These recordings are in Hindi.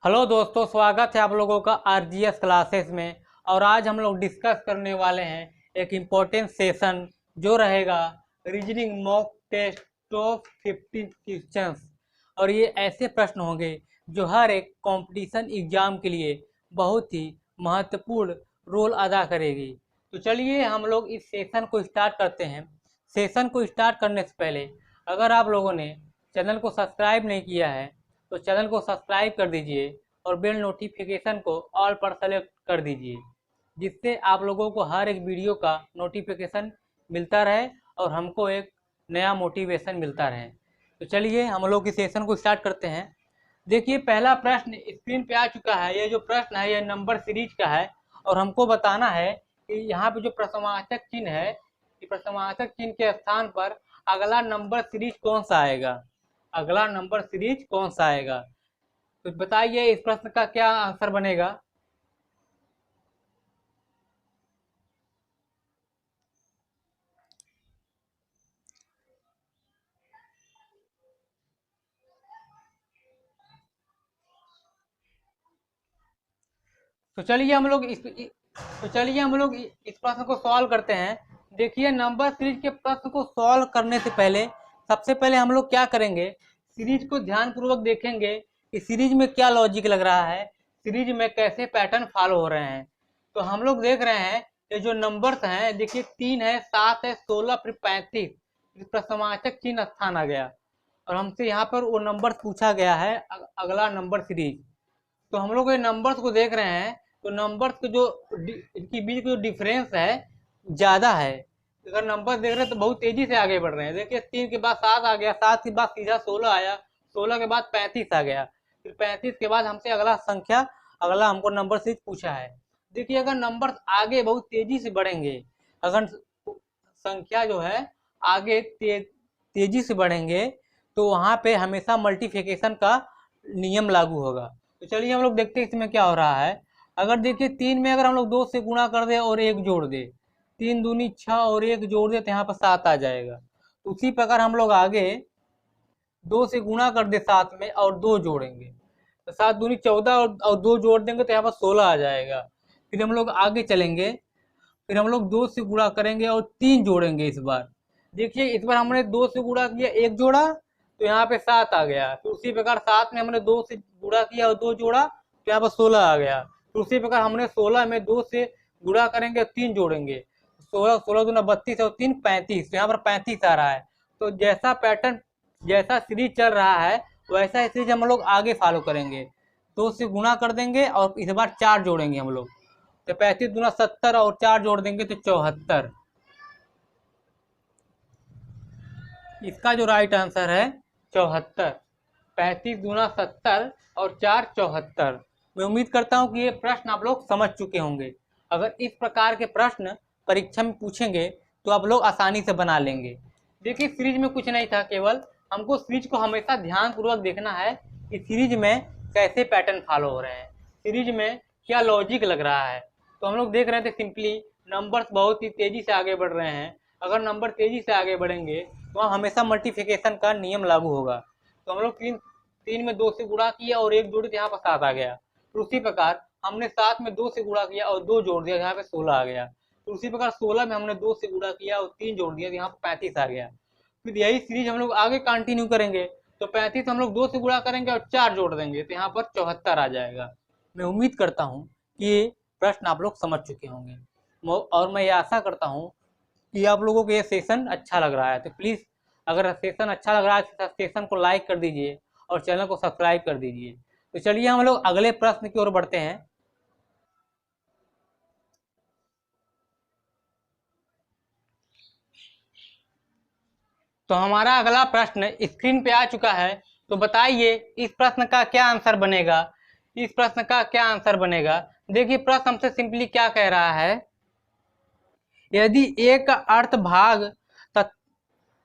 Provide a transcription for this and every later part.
हेलो दोस्तों, स्वागत है आप लोगों का आरजीएस क्लासेस में। और आज हम लोग डिस्कस करने वाले हैं एक इम्पोर्टेंट सेशन जो रहेगा reasoning mock test top 15 questions. और ये ऐसे प्रश्न होंगे जो हर एक कंपटीशन एग्जाम के लिए बहुत ही महत्वपूर्ण रोल अदा करेगी। तो चलिए हम लोग इस सेशन को स्टार्ट करते हैं। सेशन को स्टार्ट करने से पहले अगर आप लोगों ने चैनल को सब्सक्राइब नहीं किया है तो चैनल को सब्सक्राइब कर दीजिए और बेल नोटिफिकेशन को ऑल पर सेलेक्ट कर दीजिए, जिससे आप लोगों को हर एक वीडियो का नोटिफिकेशन मिलता रहे और हमको एक नया मोटिवेशन मिलता रहे। तो चलिए हम लोग इस सेशन को स्टार्ट करते हैं। देखिए, पहला प्रश्न स्क्रीन पे आ चुका है। ये जो प्रश्न है ये नंबर सीरीज का है और हमको बताना है कि यहाँ पे जो प्रश्नवाचक चिन्ह है, ये प्रश्नवाचक चिन्ह के स्थान पर अगला नंबर सीरीज कौन सा आएगा। अगला नंबर सीरीज कौन सा आएगा, तो बताइए इस प्रश्न का क्या आंसर बनेगा। तो चलिए हम लोग इस प्रश्न को सॉल्व करते हैं। देखिए, नंबर सीरीज के प्रश्न को सॉल्व करने से पहले सबसे पहले हम लोग क्या करेंगे, सीरीज को ध्यानपूर्वक देखेंगे कि सीरीज में क्या लॉजिक लग रहा है, सीरीज में कैसे पैटर्न फॉलो हो रहे हैं। तो हम लोग देख रहे हैं ये जो नंबर्स हैं, देखिए 3 है, 7 है, 16 फिर 35, प्रश्नवाचक चिन्ह स्थान आ गया और हमसे यहाँ पर वो नंबर पूछा गया है अगला नंबर सीरीज। तो हम लोग ये नंबर्स को देख रहे हैं, तो नंबर्स के जो इनकी बीच का जो डिफरेंस है ज़्यादा है। अगर नंबर देख रहे हैं तो बहुत तेजी से आगे बढ़ रहे हैं। देखिए, 3 के बाद 7 आ गया, 7 के बाद सीधा 16 आया, 16 के बाद 35 आ गया, फिर 35 के बाद हमसे अगला हमको नंबर सीरीज पूछा है। देखिए, अगर नंबर आगे बहुत तेजी से बढ़ेंगे, अगर संख्या जो है आगे तेजी से बढ़ेंगे तो वहां पे हमेशा मल्टीप्लिकेशन का नियम लागू होगा। तो चलिए हम लोग देखते हैं इसमें क्या हो रहा है। अगर देखिए 3 में अगर हम लोग 2 से गुणा कर दे और 1 जोड़ दे, 3 दूनी 6 और 1 जोड़ दे तो यहाँ पर 7 आ जाएगा। तो उसी प्रकार हम लोग आगे 2 से गुणा कर दे 7 में और 2 जोड़ेंगे तो 7 दूनी 14 और 2 जोड़ देंगे तो यहाँ पर 16 आ जाएगा। फिर हम लोग आगे चलेंगे, फिर हम लोग 2 से गुणा करेंगे और 3 जोड़ेंगे। इस बार देखिए, इस बार हमने 2 से गुणा किया, 1 जोड़ा तो यहाँ पे 7 आ गया। तो उसी प्रकार 7 में हमने 2 से गुणा किया और 2 जोड़ा तो यहाँ पर 16 आ गया। तो उसी प्रकार हमने 16 में 2 से गुणा करेंगे और 3 जोड़ेंगे, 16 16 दूना 32 और 3 35, तो यहाँ पर 35 आ रहा है। तो जैसा पैटर्न, जैसा सीरीज चल रहा है वैसा सीरीज हम लोग आगे फॉलो करेंगे। 2 से गुणा कर देंगे और इस बार 4 जोड़ेंगे हम लोग, तो 35 दूना 70 और 4 जोड़ देंगे तो 74। इसका जो राइट आंसर है 74। 35 दूना 70 और 4 74। मैं उम्मीद करता हूँ कि ये प्रश्न आप लोग समझ चुके होंगे। अगर इस प्रकार के प्रश्न परीक्षा में पूछेंगे तो आप लोग आसानी से बना लेंगे। देखिए, सीरीज में कुछ नहीं था, केवल हमको सीरीज को हमेशा ध्यानपूर्वक देखना है कि सीरीज में कैसे पैटर्न फॉलो हो रहे हैं, सीरीज में क्या लॉजिक लग रहा है। तो हम लोग देख रहे थे सिंपली नंबर्स बहुत ही तेजी से आगे बढ़ रहे हैं। अगर नंबर तेजी से आगे बढ़ेंगे तो वहाँ हमेशा मल्टीप्लिकेशन का नियम लागू होगा। तो हम लोग तीन तीन में 2 से गुणा किया और 1 जोड़े तो यहाँ पर 7 आ गया। तो उसी प्रकार हमने 7 में 2 से गुणा किया और 2 जोड़ दिया, यहाँ पे 16 आ गया। तो उसी प्रकार 16 में हमने 2 से गुणा किया और 3 जोड़ दिया तो यहाँ पर 35 आ गया। फिर यही सीरीज हम लोग आगे कंटिन्यू करेंगे, तो 35 हम लोग 2 से गुणा करेंगे और 4 जोड़ देंगे तो यहाँ पर 74 आ जाएगा। मैं उम्मीद करता हूँ कि ये प्रश्न आप लोग समझ चुके होंगे और मैं ये आशा करता हूँ कि आप लोगों को ये सेशन अच्छा लग रहा है। तो प्लीज़, अगर सेशन अच्छा लग रहा है तो सेशन को लाइक कर दीजिए और चैनल को सब्सक्राइब कर दीजिए। तो चलिए हम लोग अगले प्रश्न की ओर बढ़ते हैं। तो हमारा अगला प्रश्न स्क्रीन पे आ चुका है। तो बताइए इस प्रश्न का क्या आंसर बनेगा। इस प्रश्न का क्या आंसर बनेगा। देखिए, प्रश्न हमसे सिंपली क्या कह रहा है, यदि ए का अर्थ भाग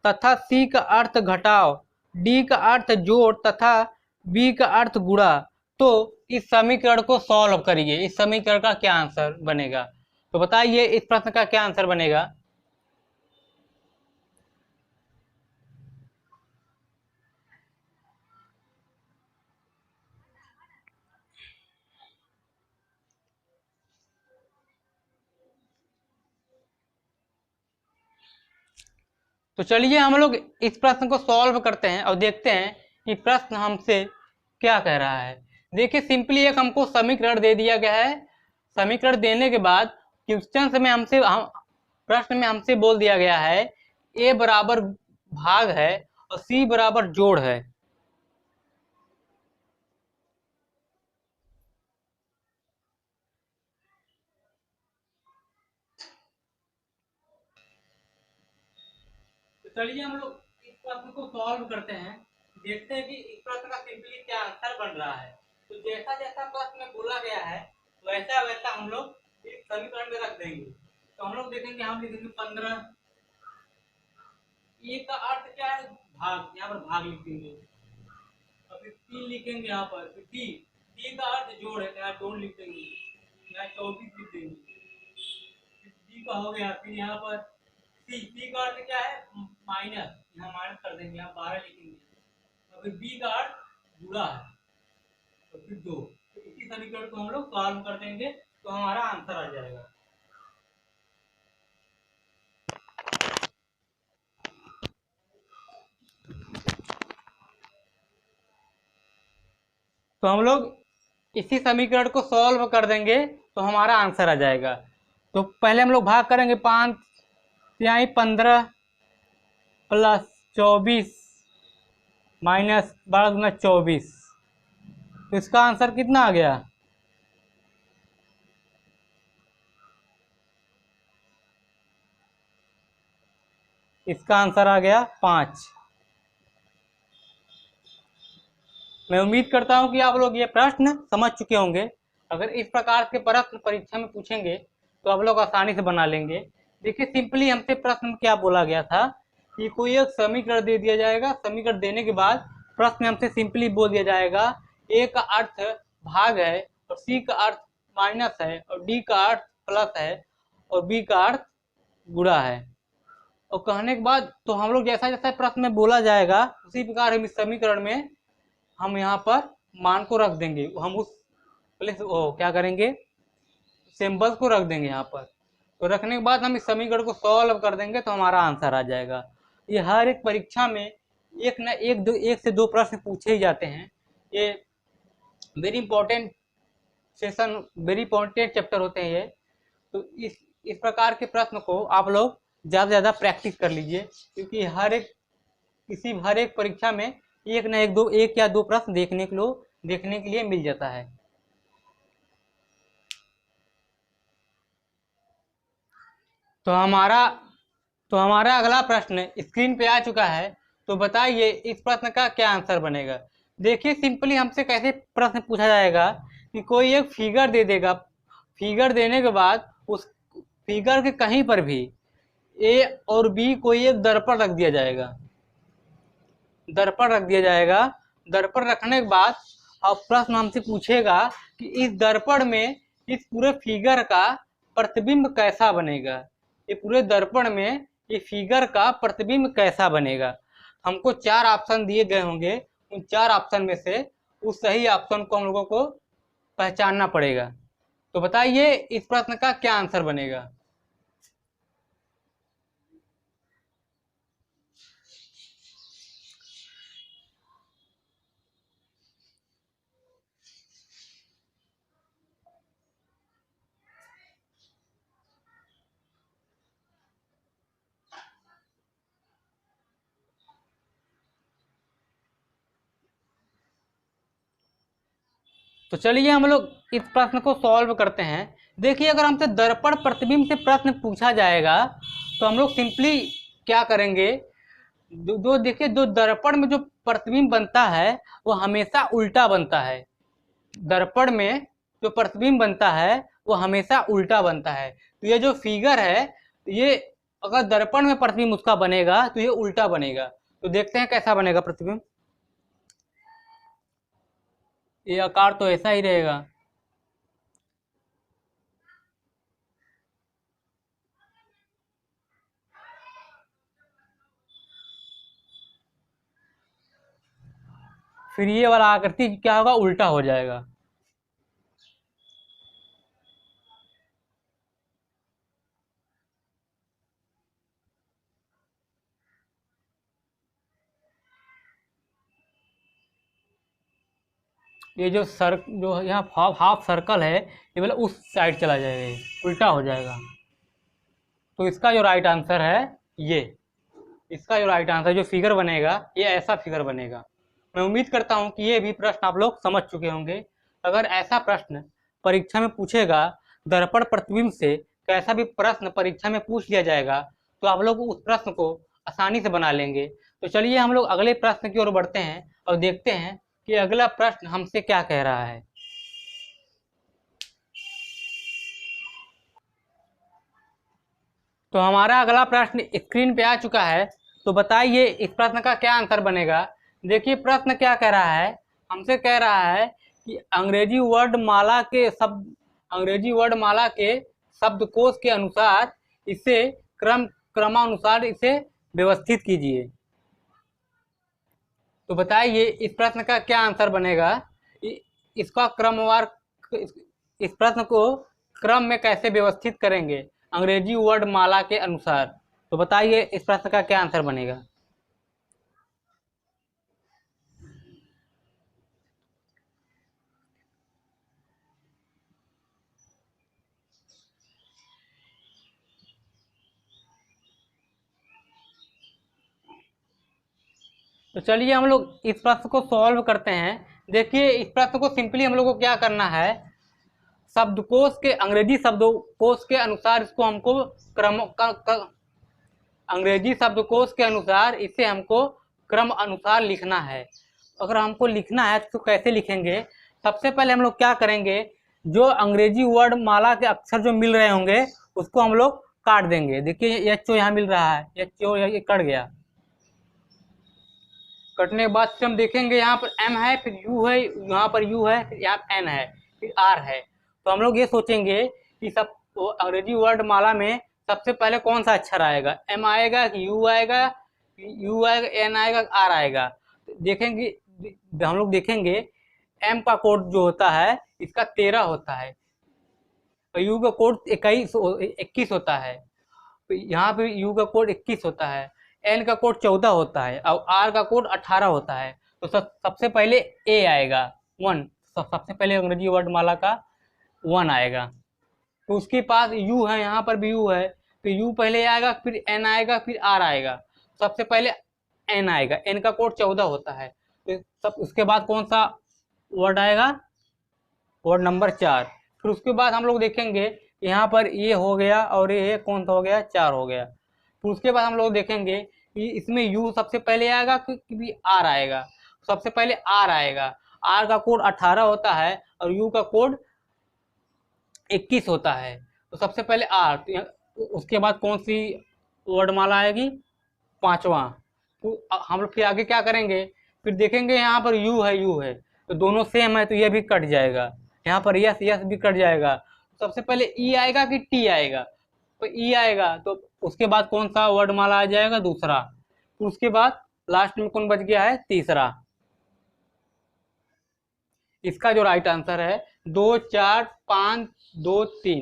तथा सी का अर्थ घटाव, डी का अर्थ जोड़ तथा बी का अर्थ गुणा, तो इस समीकरण को सॉल्व करिए। इस समीकरण का क्या आंसर बनेगा। तो बताइए इस प्रश्न का क्या आंसर बनेगा। तो चलिए हम लोग इस प्रश्न को सॉल्व करते हैं और देखते हैं कि प्रश्न हमसे क्या कह रहा है। देखिए सिंपली एक हमको समीकरण दे दिया गया है। समीकरण देने के बाद क्वेश्चन में हमसे प्रश्न में हमसे बोल दिया गया है ए बराबर भाग है और सी बराबर जोड़ है। तो चलिए हम लोग इस प्रश्न को सॉल्व करते हैं, देखते हैं कि इस प्रश्न का सिंपली क्या आंसर बन रहा है। तो जैसा जैसा प्रश्न में बोला गया है वैसा वैसा हम लोग इस समीकरण में रख देंगे। तो हम लोग देखेंगे, हम लिखेंगे 15। ए का अर्थ क्या है? भाग, यहाँ पर भाग लिख देंगे। और फिर 3 लिखेंगे यहाँ पर, फिर डी का अर्थ जोड़ है, यहाँ जोड़ लिख देंगे, यहाँ 24 लिख देंगे। डी का हो गया। फिर यहाँ पर सी का अर्थ क्या है? माइनस, यहाँ माइनस कर देंगे, यहाँ 12 लिखेंगे। और फिर बी का अर्थ जुड़ा है, तो फिर 2। तो इसी समीकरण को हम लोग सॉल्व कर देंगे तो हमारा आंसर आ जाएगा। तो हम लोग इसी समीकरण को सॉल्व कर देंगे तो हमारा आंसर आ जाएगा। तो पहले हम लोग भाग करेंगे 5 तिहाई 15 प्लस 24 माइनस 12 गुना 24। तो इसका आंसर कितना आ गया? इसका आंसर आ गया 5। मैं उम्मीद करता हूं कि आप लोग ये प्रश्न समझ चुके होंगे। अगर इस प्रकार के प्रश्न परीक्षा में पूछेंगे तो आप लोग आसानी से बना लेंगे। देखिए सिंपली हमसे प्रश्न में क्या बोला गया था कि कोई एक समीकरण दे दिया जाएगा। समीकरण देने के बाद प्रश्न हमसे सिंपली बोल दिया जाएगा ए का अर्थ भाग है और सी का अर्थ माइनस है और डी का अर्थ प्लस है और बी का अर्थ गुणा है। और कहने के बाद तो हम लोग जैसा जैसा प्रश्न में बोला जाएगा उसी प्रकार हम इस समीकरण में हम यहाँ पर मान को रख देंगे। हम उस प्लेस क्या करेंगे, सिंबल्स को रख देंगे यहाँ पर। तो रखने के बाद हम इस समीकरण को सॉल्व कर देंगे तो हमारा आंसर आ जाएगा। ये हर एक परीक्षा में एक से दो प्रश्न पूछे ही जाते हैं। ये very important session, very important chapter होते हैं ये। तो इस प्रकार के प्रश्न को आप लोग ज़्यादा से ज़्यादा प्रैक्टिस कर लीजिए, क्योंकि हर एक परीक्षा में एक या दो प्रश्न देखने के लिए मिल जाता है। तो हमारा अगला प्रश्न स्क्रीन पे आ चुका है। तो बताइए इस प्रश्न का क्या आंसर बनेगा। देखिए सिंपली हमसे कैसे प्रश्न पूछा जाएगा कि कोई एक फिगर दे देगा। फिगर देने के बाद उस फिगर के कहीं पर भी ए और बी कोई एक दर्पण रख दिया जाएगा। दर्पण रखने के बाद अब प्रश्न हमसे पूछेगा कि इस दर्पण में इस पूरे फिगर का प्रतिबिंब कैसा बनेगा। ये पूरे दर्पण में ये फिगर का प्रतिबिंब कैसा बनेगा। हमको 4 ऑप्शन दिए गए होंगे। उन 4 ऑप्शन में से उस सही ऑप्शन को हम लोगों को पहचानना पड़ेगा। तो बताइए इस प्रश्न का क्या आंसर बनेगा। तो चलिए हम लोग इस प्रश्न को सॉल्व करते हैं। देखिए अगर हमसे दर्पण प्रतिबिंब से प्रश्न पूछा जाएगा तो हम लोग सिंपली क्या करेंगे, देखिए दो दर्पण में जो प्रतिबिंब बनता है वो हमेशा उल्टा बनता है। दर्पण में जो प्रतिबिंब बनता है वो हमेशा उल्टा बनता है। तो ये जो फिगर है ये अगर दर्पण में प्रतिबिंब उसका बनेगा तो ये उल्टा बनेगा। तो देखते हैं कैसा बनेगा प्रतिबिंब। ये आकार तो ऐसा ही रहेगा। फिर ये वाला आकृति क्या होगा, उल्टा हो जाएगा। ये जो जो यहाँ हाफ सर्कल है ये मतलब उस साइड चला जाएगा, ये उल्टा हो जाएगा। तो इसका जो राइट आंसर है ये, इसका जो राइट आंसर जो फिगर बनेगा ये ऐसा फिगर बनेगा। मैं उम्मीद करता हूँ कि ये भी प्रश्न आप लोग समझ चुके होंगे। अगर ऐसा प्रश्न परीक्षा में पूछेगा, दर्पण प्रतिबिंब से कैसा भी प्रश्न परीक्षा में पूछ लिया जाएगा तो आप लोग उस प्रश्न को आसानी से बना लेंगे। तो चलिए हम लोग अगले प्रश्न की ओर बढ़ते हैं और देखते हैं कि अगला प्रश्न हमसे क्या कह रहा है। तो हमारा अगला प्रश्न स्क्रीन पे आ चुका है। तो बताइए इस प्रश्न का क्या आंसर बनेगा। देखिए प्रश्न क्या कह रहा है, हमसे कह रहा है कि अंग्रेजी वर्णमाला के शब्दकोश के अनुसार इसे क्रमानुसार इसे व्यवस्थित कीजिए। तो बताइए इस प्रश्न का क्या आंसर बनेगा। इसका क्रमवार, इस प्रश्न को क्रम में कैसे व्यवस्थित करेंगे अंग्रेजी वर्णमाला के अनुसार। तो बताइए इस प्रश्न का क्या आंसर बनेगा। तो चलिए हम लोग इस प्रश्न को सॉल्व करते हैं। देखिए इस प्रश्न को सिंपली हम लोग को क्या करना है, शब्दकोश के अंग्रेजी शब्दकोश के अनुसार इसको हमको अंग्रेजी शब्दकोश के अनुसार इसे हमको क्रम अनुसार लिखना है। अगर हमको लिखना है तो कैसे लिखेंगे। सबसे पहले हम लोग क्या करेंगे, जो अंग्रेजी वर्णमाला के अक्षर जो मिल रहे होंगे उसको हम लोग काट देंगे। देखिए एच ओ यहाँ मिल रहा है, एच ओ ये कट गया। कटने के बाद फिर हम देखेंगे यहाँ पर एम है, फिर यू है, यहाँ पर यू है, फिर यहाँ एन है, फिर आर है। तो हम लोग ये सोचेंगे कि सब अंग्रेजी वर्णमाला में सबसे पहले कौन सा अक्षर आएगा, एम आएगा कि यू आएगा, एन आएगा, आर आएगा। देखेंगे, हम लोग देखेंगे एम का कोड जो होता है इसका 13 होता है, यू का कोड 21 होता है, यहाँ पे यू का कोड 21 होता है, एन का कोड 14 होता है और आर का कोड 18 होता है। तो सबसे पहले ए आएगा 1, सबसे पहले अंग्रेजी वर्णमाला का 1 आएगा। तो उसके पास यू है, यहाँ पर भी यू है, तो यू पहले आएगा, फिर एन आएगा, फिर आर आएगा। सबसे पहले एन आएगा, एन का कोड 14 होता है। तो सब उसके बाद कौन सा वर्ड आएगा, वर्ड नंबर 4। फिर उसके बाद हम लोग देखेंगे यहाँ पर ये हो गया और ये कौन सा हो गया, 4 हो गया। फिर उसके बाद हम लोग देखेंगे कि इसमें यू सबसे पहले आएगा कि आर आएगा। सबसे पहले आर आएगा, आर का कोड 18 होता है और यू का कोड 21 होता है। तो सबसे पहले आर, तो उसके बाद कौन सी वर्णमाला आएगी, 5वां। तो हम लोग फिर आगे क्या करेंगे, फिर देखेंगे यहाँ पर यू है, तो दोनों सेम है तो ये भी कट जाएगा, यहाँ पर यस भी कट जाएगा। सबसे पहले ई आएगा कि टी आएगा, तो ई आएगा, तो उसके बाद कौन सा वर्णमाला आ जाएगा, दूसरा। तो उसके बाद लास्ट में कौन बच गया है, तीसरा। इसका जो राइट आंसर है 2 4 5 2 3।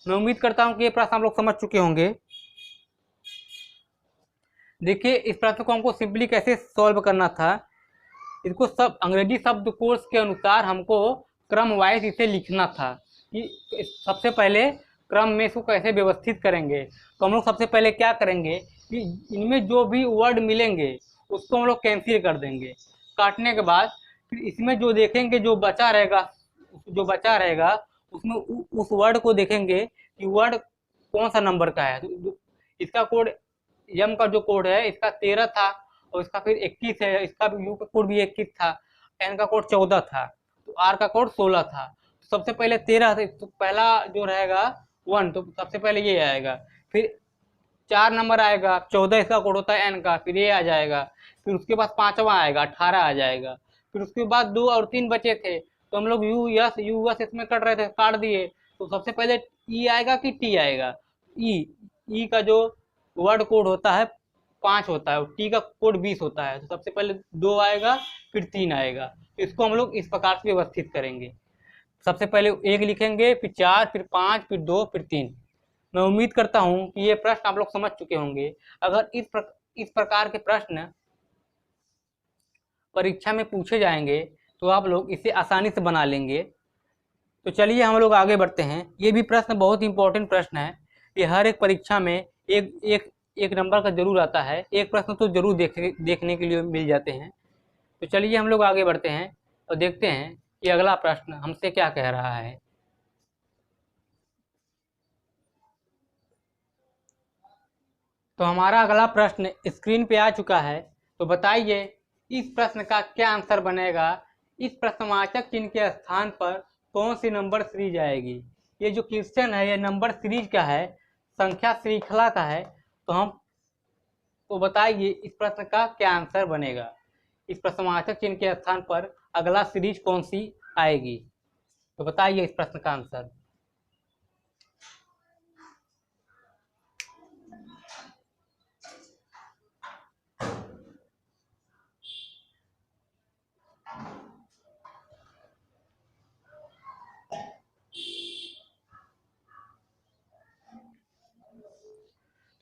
मैं उम्मीद करता हूं कि ये प्रश्न आप लोग समझ चुके होंगे। देखिए इस प्रश्न को हमको सिंपली कैसे सॉल्व करना था, इसको सब अंग्रेजी शब्दकोश के अनुसार हमको क्रम वाइज इसे लिखना था कि सबसे पहले क्रम में इसको कैसे व्यवस्थित करेंगे। तो हम लोग सबसे पहले क्या करेंगे कि इनमें जो भी वर्ड मिलेंगे उसको हम लोग कैंसिल कर देंगे। काटने के बाद फिर इसमें जो देखेंगे जो बचा रहेगा उसमें उस वर्ड को देखेंगे कि वर्ड कौन सा नंबर का है। तो इसका कोड, यम का जो कोड है इसका 13 था और इसका फिर 21 है, इसका यू का कोड भी 21 था, एन का कोड 14 था, तो आर का कोड 16 था। तो सबसे पहले 13 तो पहला जो रहेगा 1, तो सबसे पहले ये आएगा। फिर 4 नंबर आएगा, 14 इसका कोड होता है एन का, फिर ये आ जाएगा। फिर उसके बाद 5वां आएगा, 18 आ जाएगा। फिर उसके बाद 2 और 3 बचे थे, तो हम लोग यू यस इसमें कट रहे थे, काट दिए। तो सबसे पहले ई आएगा कि टी आएगा, ई का जो वर्ड कोड होता है 5 होता है, टी का कोड 20 होता है। तो सबसे पहले 2 आएगा, फिर 3 आएगा। इसको हम लोग इस प्रकार से व्यवस्थित करेंगे। सबसे पहले 1 लिखेंगे, फिर 4, फिर 5, फिर 2, फिर 3। मैं उम्मीद करता हूं कि ये प्रश्न आप लोग समझ चुके होंगे। अगर इस प्रकार के प्रश्न परीक्षा में पूछे जाएंगे तो आप लोग इसे आसानी से बना लेंगे। तो चलिए हम लोग आगे बढ़ते हैं। ये भी प्रश्न बहुत इंपॉर्टेंट प्रश्न है, ये हर एक परीक्षा में एक एक एक नंबर का जरूर आता है, एक प्रश्न तो जरूर देखने के लिए मिल जाते हैं। तो चलिए हम लोग आगे बढ़ते हैं और देखते हैं कि अगला प्रश्न हमसे क्या कह रहा है। तो हमारा अगला प्रश्न स्क्रीन पे आ चुका है। तो बताइए इस प्रश्न का क्या आंसर बनेगा। इस प्रश्नवाचक चिन्ह के स्थान पर कौन सी नंबर सीरीज आएगी। ये जो क्वेश्चन है ये नंबर सीरीज का है, संख्या श्रृंखला का है। तो बताइए इस प्रश्न का क्या आंसर बनेगा। इस प्रश्नवाचक चिन्ह के स्थान पर अगला सीरीज कौन सी आएगी। तो बताइए इस प्रश्न का आंसर।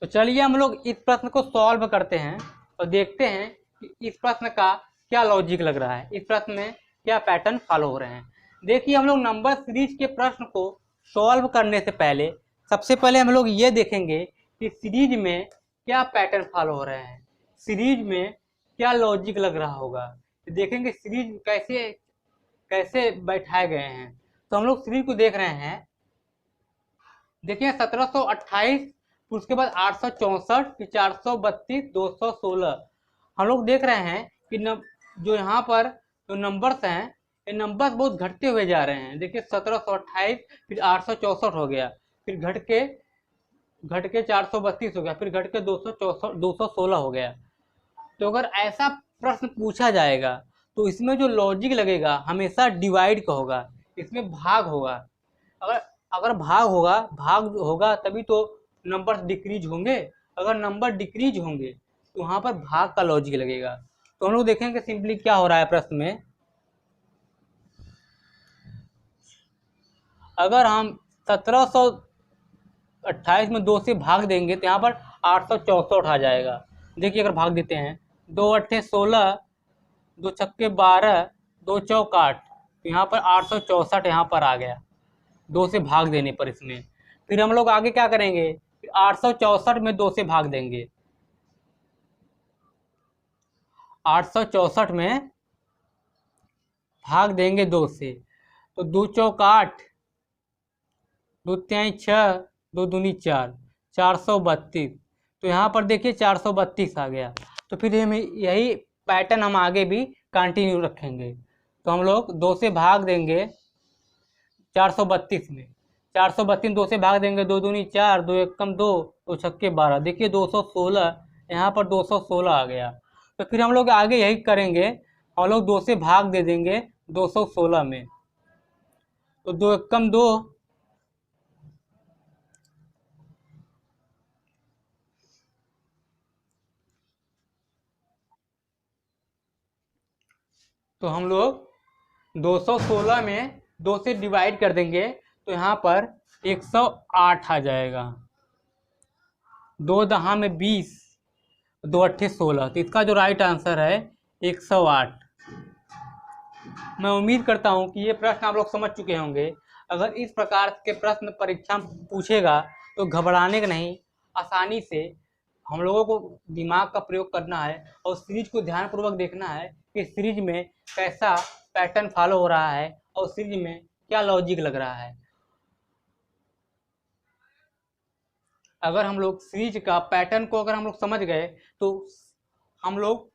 तो चलिए हम लोग इस प्रश्न को सॉल्व करते हैं और देखते हैं कि इस प्रश्न का क्या लॉजिक लग रहा है, इस प्रश्न में क्या पैटर्न फॉलो हो रहे हैं। देखिए हम लोग नंबर सीरीज के प्रश्न को सॉल्व करने से पहले सबसे पहले हम लोग ये देखेंगे कि सीरीज में क्या पैटर्न फॉलो हो रहे हैं, सीरीज में क्या लॉजिक लग रहा होगा। देखेंगे सीरीज कैसे कैसे बैठाए गए हैं। तो हम लोग सीरीज को देख रहे हैं। देखिए 1728, उसके बाद 864, फिर 432, 216। हम लोग देख रहे हैं कि जो यहाँ पर जो नंबर्स हैं ये नंबर्स बहुत घटते हुए जा रहे हैं। देखिए 1728, फिर 864 हो गया, फिर घट के 432 हो गया, फिर घट के 216 हो गया। तो अगर ऐसा प्रश्न पूछा जाएगा तो इसमें जो लॉजिक लगेगा हमेशा डिवाइड का होगा, इसमें भाग होगा। अगर अगर भाग होगा तभी तो नंबर डिक्रीज होंगे। अगर नंबर डिक्रीज होंगे तो वहां पर भाग का लॉजिक लगेगा। तो हम लोग देखेंगे सिंपली क्या हो रहा है प्रश्न में। अगर हम 1728 में 2 से भाग देंगे तो यहाँ पर 864 आ जाएगा। देखिए अगर भाग देते हैं 2 अट्ठे 16, 2 छक्के 12, 2 चौक 8, तो यहाँ पर 864 यहाँ पर आ गया 2 से भाग देने पर इसमें। फिर हम लोग आगे क्या करेंगे, 864 में 2 से भाग देंगे, 864 में भाग देंगे 2 से, तो 2 चौक 8, 2 तिहाई 6, 2 दूनी 4, 432। तो यहाँ पर देखिए 432 आ गया। तो फिर हम यही पैटर्न हम आगे भी कंटिन्यू रखेंगे। तो हम लोग 2 से भाग देंगे 432 में, 432 2 से भाग देंगे, 2 दूनी 4, 2 एकम 2, 2 छक्के 12। देखिए 216, यहाँ पर 216 आ गया। तो फिर हम लोग आगे यही करेंगे, हम लोग 2 से भाग दे देंगे 216 में, तो 2 एकम 2, तो हम लोग 216 में 2 से डिवाइड कर देंगे तो यहाँ पर 108 आ जाएगा। 2 दहा में 20, 2 अट्ठे 16, तो इसका जो राइट आंसर है 108। मैं उम्मीद करता हूँ कि ये प्रश्न आप लोग समझ चुके होंगे। अगर इस प्रकार के प्रश्न परीक्षा में पूछेगा तो घबराने का नहीं, आसानी से हम लोगों को दिमाग का प्रयोग करना है और सीरीज को ध्यानपूर्वक देखना है कि सीरीज में कैसा पैटर्न फॉलो हो रहा है और सीरीज में क्या लॉजिक लग रहा है। अगर हम लोग सीरीज का पैटर्न को अगर हम लोग समझ गए तो हम लोग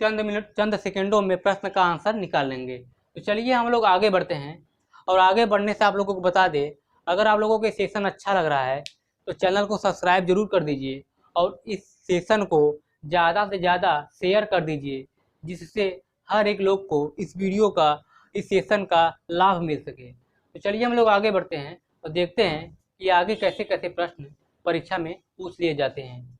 चंद सेकंडों में प्रश्न का आंसर निकाल लेंगे। तो चलिए हम लोग आगे बढ़ते हैं और आगे बढ़ने से आप लोगों को बता दें, अगर आप लोगों को सेशन अच्छा लग रहा है तो चैनल को सब्सक्राइब जरूर कर दीजिए और इस सेशन को ज़्यादा से ज़्यादा शेयर कर दीजिए, जिससे हर एक लोग को इस वीडियो का, इस सेशन का लाभ मिल सके। तो चलिए हम लोग आगे बढ़ते हैं और देखते हैं कि आगे कैसे कैसे प्रश्न परीक्षा में पूछ लिए जाते हैं।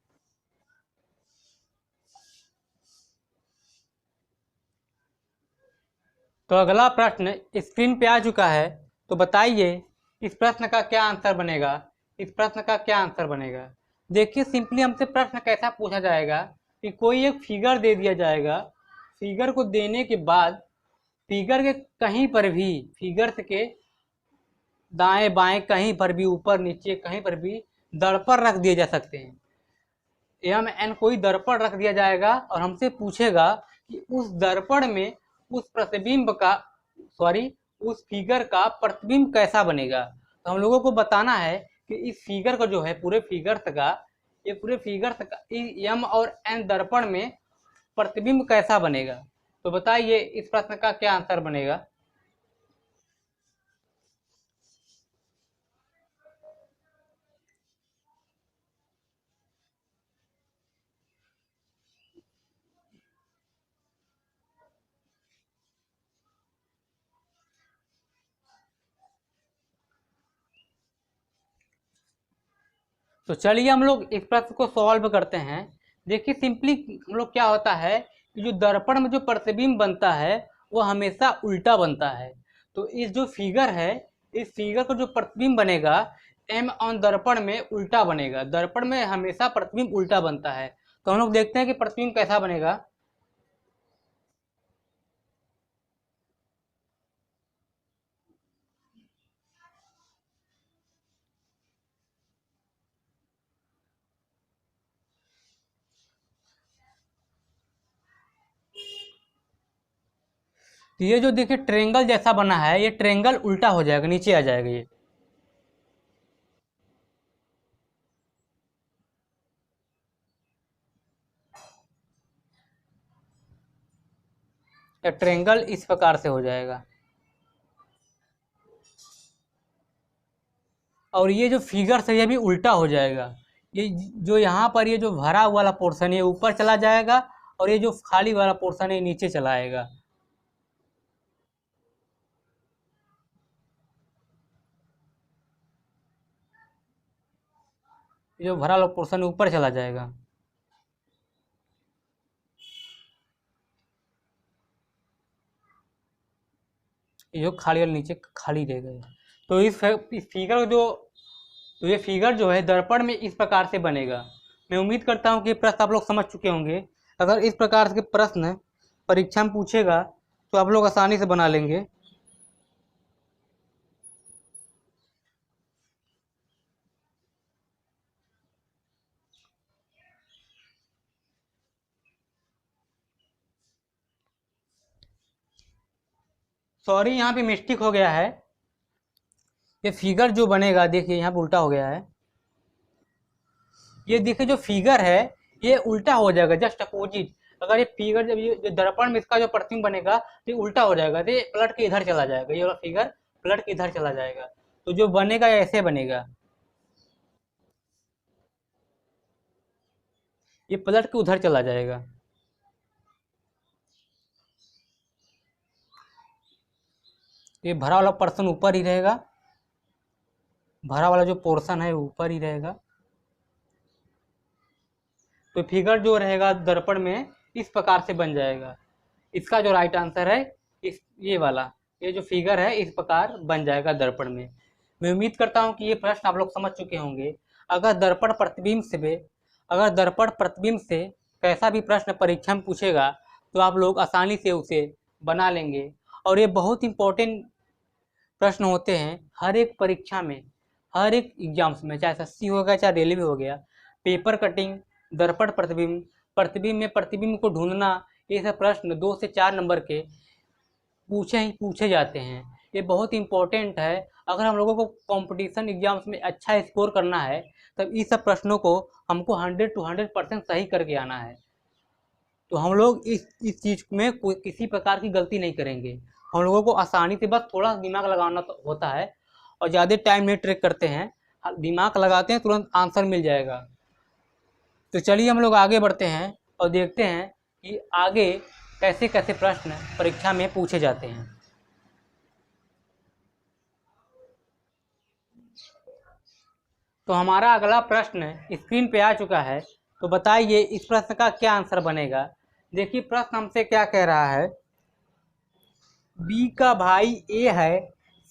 तो अगला प्रश्न स्क्रीन पे आ चुका है। तो बताइए इस प्रश्न का क्या आंसर बनेगा, इस प्रश्न का क्या आंसर बनेगा। देखिए सिंपली हमसे प्रश्न कैसा पूछा जाएगा कि कोई एक फिगर दे दिया जाएगा, फिगर को देने के बाद फिगर के कहीं पर भी, फिगर के दाएं बाएं कहीं पर भी, ऊपर नीचे कहीं पर भी दर्पण रख दिए जा सकते हैं। एम एन कोई दर्पण रख दिया जाएगा और हमसे पूछेगा कि उस दर्पण में उस प्रतिबिंब का, सॉरी, उस फिगर का प्रतिबिंब कैसा बनेगा। तो हम लोगों को बताना है कि इस फिगर का जो है, पूरे फिगर का, ये पूरे फिगर का एम और एन दर्पण में प्रतिबिंब कैसा बनेगा। तो बताइए इस प्रश्न का क्या आंसर बनेगा। तो चलिए हम लोग इस प्रश्न को सॉल्व करते हैं। देखिए सिंपली हम लोग क्या होता है कि जो दर्पण में जो प्रतिबिंब बनता है वो हमेशा उल्टा बनता है। तो इस जो फिगर है, इस फिगर का जो प्रतिबिंब बनेगा एम ऑन दर्पण में उल्टा बनेगा। दर्पण में हमेशा प्रतिबिंब उल्टा बनता है। तो हम लोग देखते हैं कि प्रतिबिंब कैसा बनेगा। तो ये जो देखिए ट्रेंगल जैसा बना है, ये ट्रेंगल उल्टा हो जाएगा, नीचे आ जाएगा। ये ट्रेंगल इस प्रकार से हो जाएगा। और ये जो फिगर है ये भी उल्टा हो जाएगा। ये जो यहाँ पर ये जो भरा वाला पोर्शन है ऊपर चला जाएगा और ये जो खाली वाला पोर्शन है नीचे चला आएगा। ये जो भरा वाला पोर्शन ऊपर चला जाएगा। ये जो खाली वाला नीचे खाली रहेगा। तो इस फिगर को जो, तो ये फिगर जो है दर्पण में इस प्रकार से बनेगा। मैं उम्मीद करता हूँ कि प्रश्न आप लोग समझ चुके होंगे। अगर इस प्रकार के प्रश्न परीक्षा में पूछेगा तो आप लोग आसानी से बना लेंगे। सॉरी, यहाँ पे मिस्टेक हो गया है। ये फिगर जो बनेगा, देखिए यहाँ पे उल्टा हो गया है। ये देखिए जो फिगर है ये उल्टा हो जाएगा, जस्ट अपोजिट। अगर ये फिगर जब ये जो दर्पण में इसका जो प्रतिबिंब बनेगा तो ये उल्टा हो जाएगा, तो ये पलट के इधर चला जाएगा। ये वाला फिगर पलट के इधर चला जाएगा। तो जो बनेगा ऐसे बनेगा, ये पलट के उधर चला जाएगा। ये भरा वाला पोर्शन ऊपर ही रहेगा, भरा वाला जो पोर्शन है ऊपर ही रहेगा। तो फिगर जो रहेगा दर्पण में इस प्रकार से बन जाएगा। इसका जो राइट आंसर है इस ये वाला, ये जो फिगर है इस प्रकार बन जाएगा दर्पण में। मैं उम्मीद करता हूँ कि ये प्रश्न आप लोग समझ चुके होंगे। अगर दर्पण प्रतिबिंब से अगर दर्पण प्रतिबिंब से कैसा भी प्रश्न परीक्षा में पूछेगा तो आप लोग आसानी से उसे बना लेंगे। और ये बहुत इंपॉर्टेंट प्रश्न होते हैं हर एक परीक्षा में, हर एक एग्जाम्स में, चाहे एसएससी हो गया चाहे रेलवे हो गया। पेपर कटिंग, दर्पण प्रतिबिंब, प्रतिबिंब में प्रतिबिंब को ढूंढना, ये सब प्रश्न 2 से 4 नंबर के पूछे जाते हैं। ये बहुत इंपॉर्टेंट है। अगर हम लोगों को कंपटीशन एग्जाम्स में अच्छा स्कोर करना है तब इस सब प्रश्नों को हमको 100 to 100% सही करके आना है। तो हम लोग इस चीज़ में कोई किसी प्रकार की गलती नहीं करेंगे। हम लोगों को आसानी से बस थोड़ा दिमाग लगाना तो होता है और ज़्यादा टाइम नहीं ट्रेक करते हैं, दिमाग लगाते हैं तुरंत आंसर मिल जाएगा। तो चलिए हम लोग आगे बढ़ते हैं और देखते हैं कि आगे कैसे कैसे प्रश्न परीक्षा में पूछे जाते हैं। तो हमारा अगला प्रश्न स्क्रीन पे आ चुका है। तो बताइए इस प्रश्न का क्या आंसर बनेगा। देखिए प्रश्न हमसे क्या कह रहा है, बी का भाई ए है,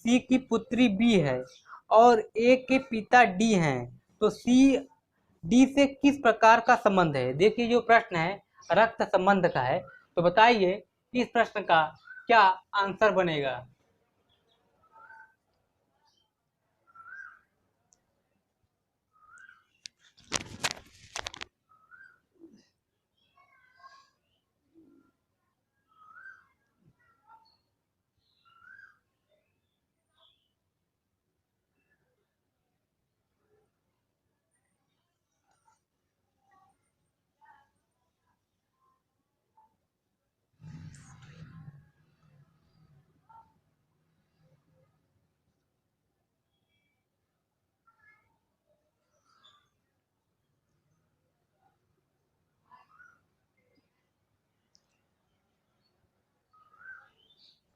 सी की पुत्री बी है और ए के पिता डी हैं, तो सी डी से किस प्रकार का संबंध है। देखिए जो प्रश्न है रक्त संबंध का है। तो बताइए इस प्रश्न का क्या आंसर बनेगा?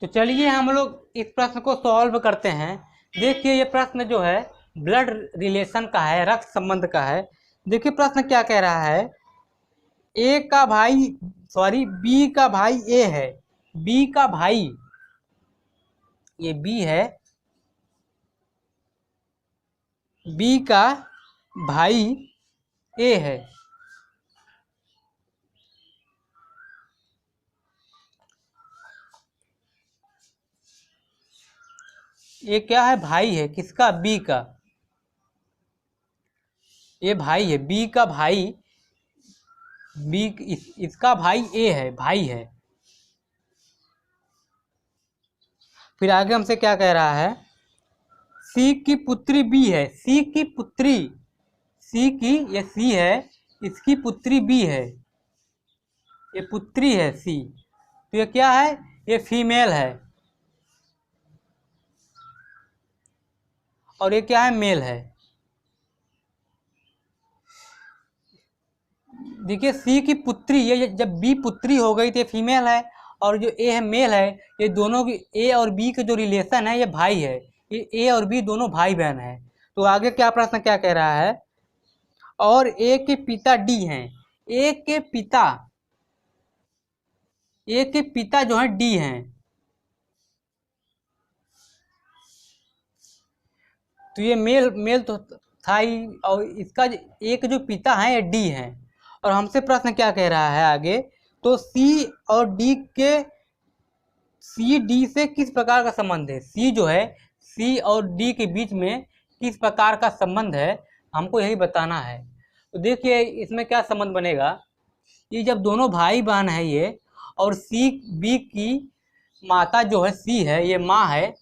तो चलिए हम लोग इस प्रश्न को सॉल्व करते हैं। देखिए ये प्रश्न जो है ब्लड रिलेशन का है, रक्त संबंध का है। देखिए प्रश्न क्या कह रहा है, ए का भाई सॉरी बी का भाई ए है, बी का भाई, ये बी है, बी का भाई ए है। ये क्या है, भाई है, किसका? बी का। ये भाई है, बी का भाई, बी इसका भाई ए है, भाई है। फिर आगे हमसे क्या कह रहा है, सी की पुत्री बी है, सी की पुत्री, सी की, ये सी है, इसकी पुत्री बी है, ये पुत्री है सी, तो ये क्या है, ये फीमेल है, और ये क्या है, मेल है। देखिए सी की पुत्री, ये जब बी पुत्री हो गई तो ये फीमेल है, और जो ए है मेल है। ये दोनों की, ए और बी के जो रिलेशन है ये भाई है, ये ए और बी दोनों भाई बहन है। तो आगे क्या प्रश्न क्या कह रहा है, और ए के पिता डी हैं, ए के पिता, ए के पिता जो है डी हैं। तो ये मेल मेल तो था ही, और इसका एक जो पिता है ये डी है। और हमसे प्रश्न क्या कह रहा है आगे, तो सी और डी के, सी डी से किस प्रकार का संबंध है, सी जो है, सी और डी के बीच में किस प्रकार का संबंध है, हमको यही बताना है। तो देखिए इसमें क्या संबंध बनेगा, ये जब दोनों भाई बहन है ये, और सी बी की माता जो है सी है, ये माँ है,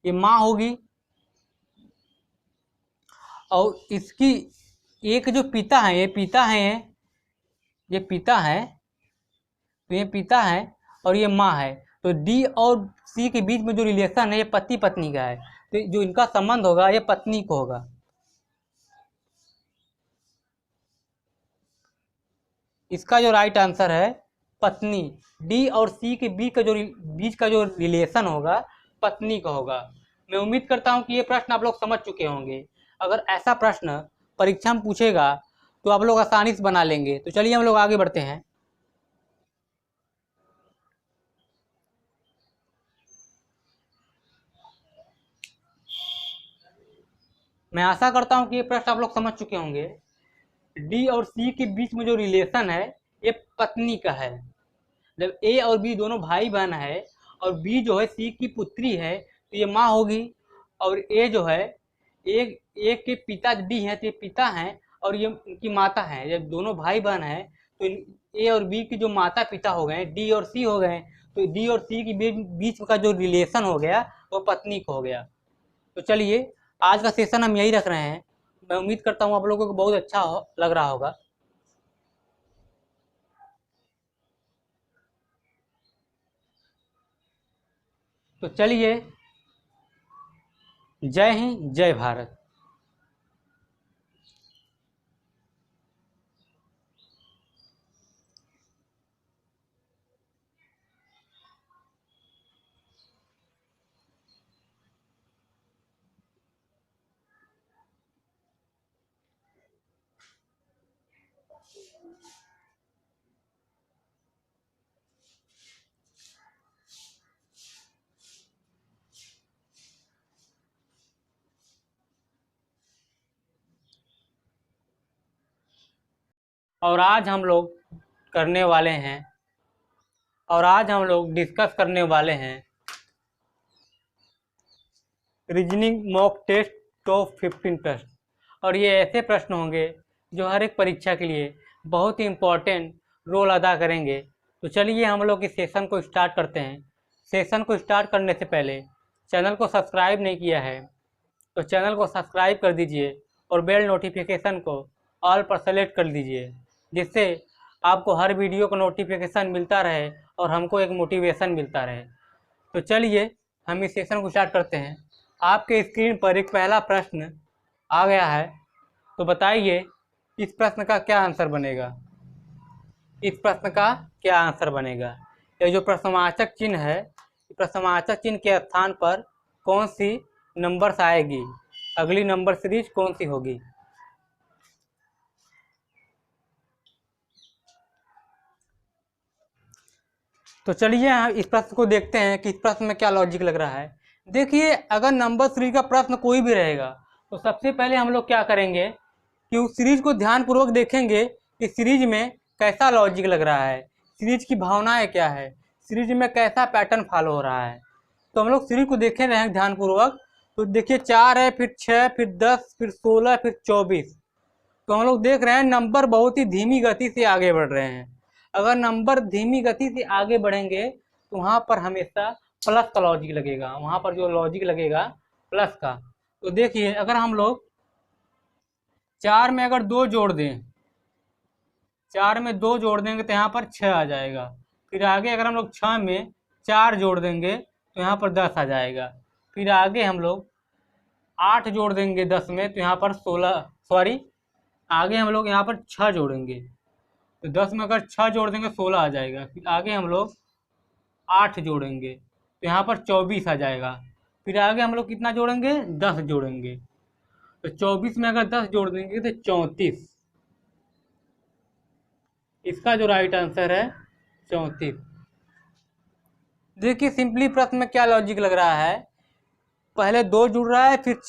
ये माँ होगी, और इसकी एक जो पिता है, ये पिता है, ये पिता है, तो ये पिता है और ये माँ है। तो डी और सी के बीच में जो रिलेशन है ये पति पत्नी का है, तो जो इनका संबंध होगा ये पत्नी को होगा। इसका जो राइट आंसर है पत्नी, डी और सी के बीच का जो रिलेशन होगा पत्नी का होगा। मैं उम्मीद करता हूँ कि ये प्रश्न आप लोग समझ चुके होंगे। अगर ऐसा प्रश्न परीक्षा में पूछेगा तो आप लोग आसानी से बना लेंगे। तो चलिए हम लोग आगे बढ़ते हैं। मैं आशा करता हूँ कि ये प्रश्न आप लोग समझ चुके होंगे। डी और सी के बीच में जो रिलेशन है ये पत्नी का है। जब ए और बी दोनों भाई बहन है, और बी जो है सी की पुत्री है, तो ये माँ होगी, और ए जो है, ए के पिता डी है तो ये पिता हैं, और ये इनकी माता है। जब दोनों भाई बहन है तो ए और बी की जो माता पिता हो गए, डी और सी हो गए, तो डी और सी के बीच का जो रिलेशन हो गया वो पत्नी का हो गया। तो चलिए आज का सेशन हम यही रख रहे हैं। मैं उम्मीद करता हूँ आप लोगों को बहुत अच्छा लग रहा होगा। तो चलिए, जय हिंद जय भारत। और आज हम लोग करने वाले हैं और आज हम लोग डिस्कस करने वाले हैं रीजनिंग मॉक टेस्ट टॉप 15 प्रश्न। और ये ऐसे प्रश्न होंगे जो हर एक परीक्षा के लिए बहुत ही इम्पोर्टेंट रोल अदा करेंगे। तो चलिए हम लोग इस सेशन को स्टार्ट करते हैं। सेशन को स्टार्ट करने से पहले चैनल को सब्सक्राइब नहीं किया है तो चैनल को सब्सक्राइब कर दीजिए और बेल नोटिफिकेशन को ऑल पर सेलेक्ट कर दीजिए, जिससे आपको हर वीडियो का नोटिफिकेशन मिलता रहे और हमको एक मोटिवेशन मिलता रहे। तो चलिए हम इस सेशन को स्टार्ट करते हैं। आपके स्क्रीन पर एक पहला प्रश्न आ गया है, तो बताइए इस प्रश्न का क्या आंसर बनेगा। इस प्रश्न का क्या आंसर बनेगा? ये जो प्रश्नवाचक चिन्ह है, प्रश्नवाचक चिन्ह के स्थान पर कौन सी नंबर्स आएगी, अगली नंबर सीरीज कौन सी होगी? तो चलिए हम इस प्रश्न को देखते हैं कि इस प्रश्न में क्या लॉजिक लग रहा है। देखिए, अगर नंबर सीरीज का प्रश्न कोई भी रहेगा तो सबसे पहले हम लोग क्या करेंगे कि उस सीरीज को ध्यानपूर्वक देखेंगे कि सीरीज में कैसा लॉजिक लग रहा है, सीरीज की भावनाएं क्या है, सीरीज में कैसा पैटर्न फॉलो हो रहा है। तो हम लोग सीरीज को देखे रहे हैं ध्यानपूर्वक। तो देखिए 4 है, फिर 6, फिर 10, फिर 16, फिर 24। तो हम लोग देख रहे हैं नंबर बहुत ही धीमी गति से आगे बढ़ रहे हैं। अगर नंबर धीमी गति से आगे बढ़ेंगे तो वहाँ पर हमेशा प्लस का लॉजिक लगेगा, वहाँ पर जो लॉजिक लगेगा प्लस का। तो देखिए अगर हम लोग 4 में अगर 2 जोड़ दें, 4 में 2 जोड़ देंगे तो यहाँ पर 6 आ जाएगा। फिर आगे अगर हम लोग 6 में 4 जोड़ देंगे तो यहाँ पर 10 आ जाएगा। फिर आगे हम लोग 8 जोड़ देंगे 10 में तो यहाँ पर 16, आगे हम लोग यहाँ पर 6 जोड़ेंगे तो 10 में अगर 6 जोड़ देंगे 16 आ जाएगा। फिर आगे हम लोग 8 जोड़ेंगे तो यहाँ पर 24 आ जाएगा। फिर आगे हम लोग कितना जोड़ेंगे, 10 जोड़ेंगे तो 24 में अगर 10 जोड़ देंगे तो 34। इसका जो राइट आंसर है 34। देखिए सिंपली प्रश्न में क्या लॉजिक लग रहा है, पहले 2 जुड़ रहा है, फिर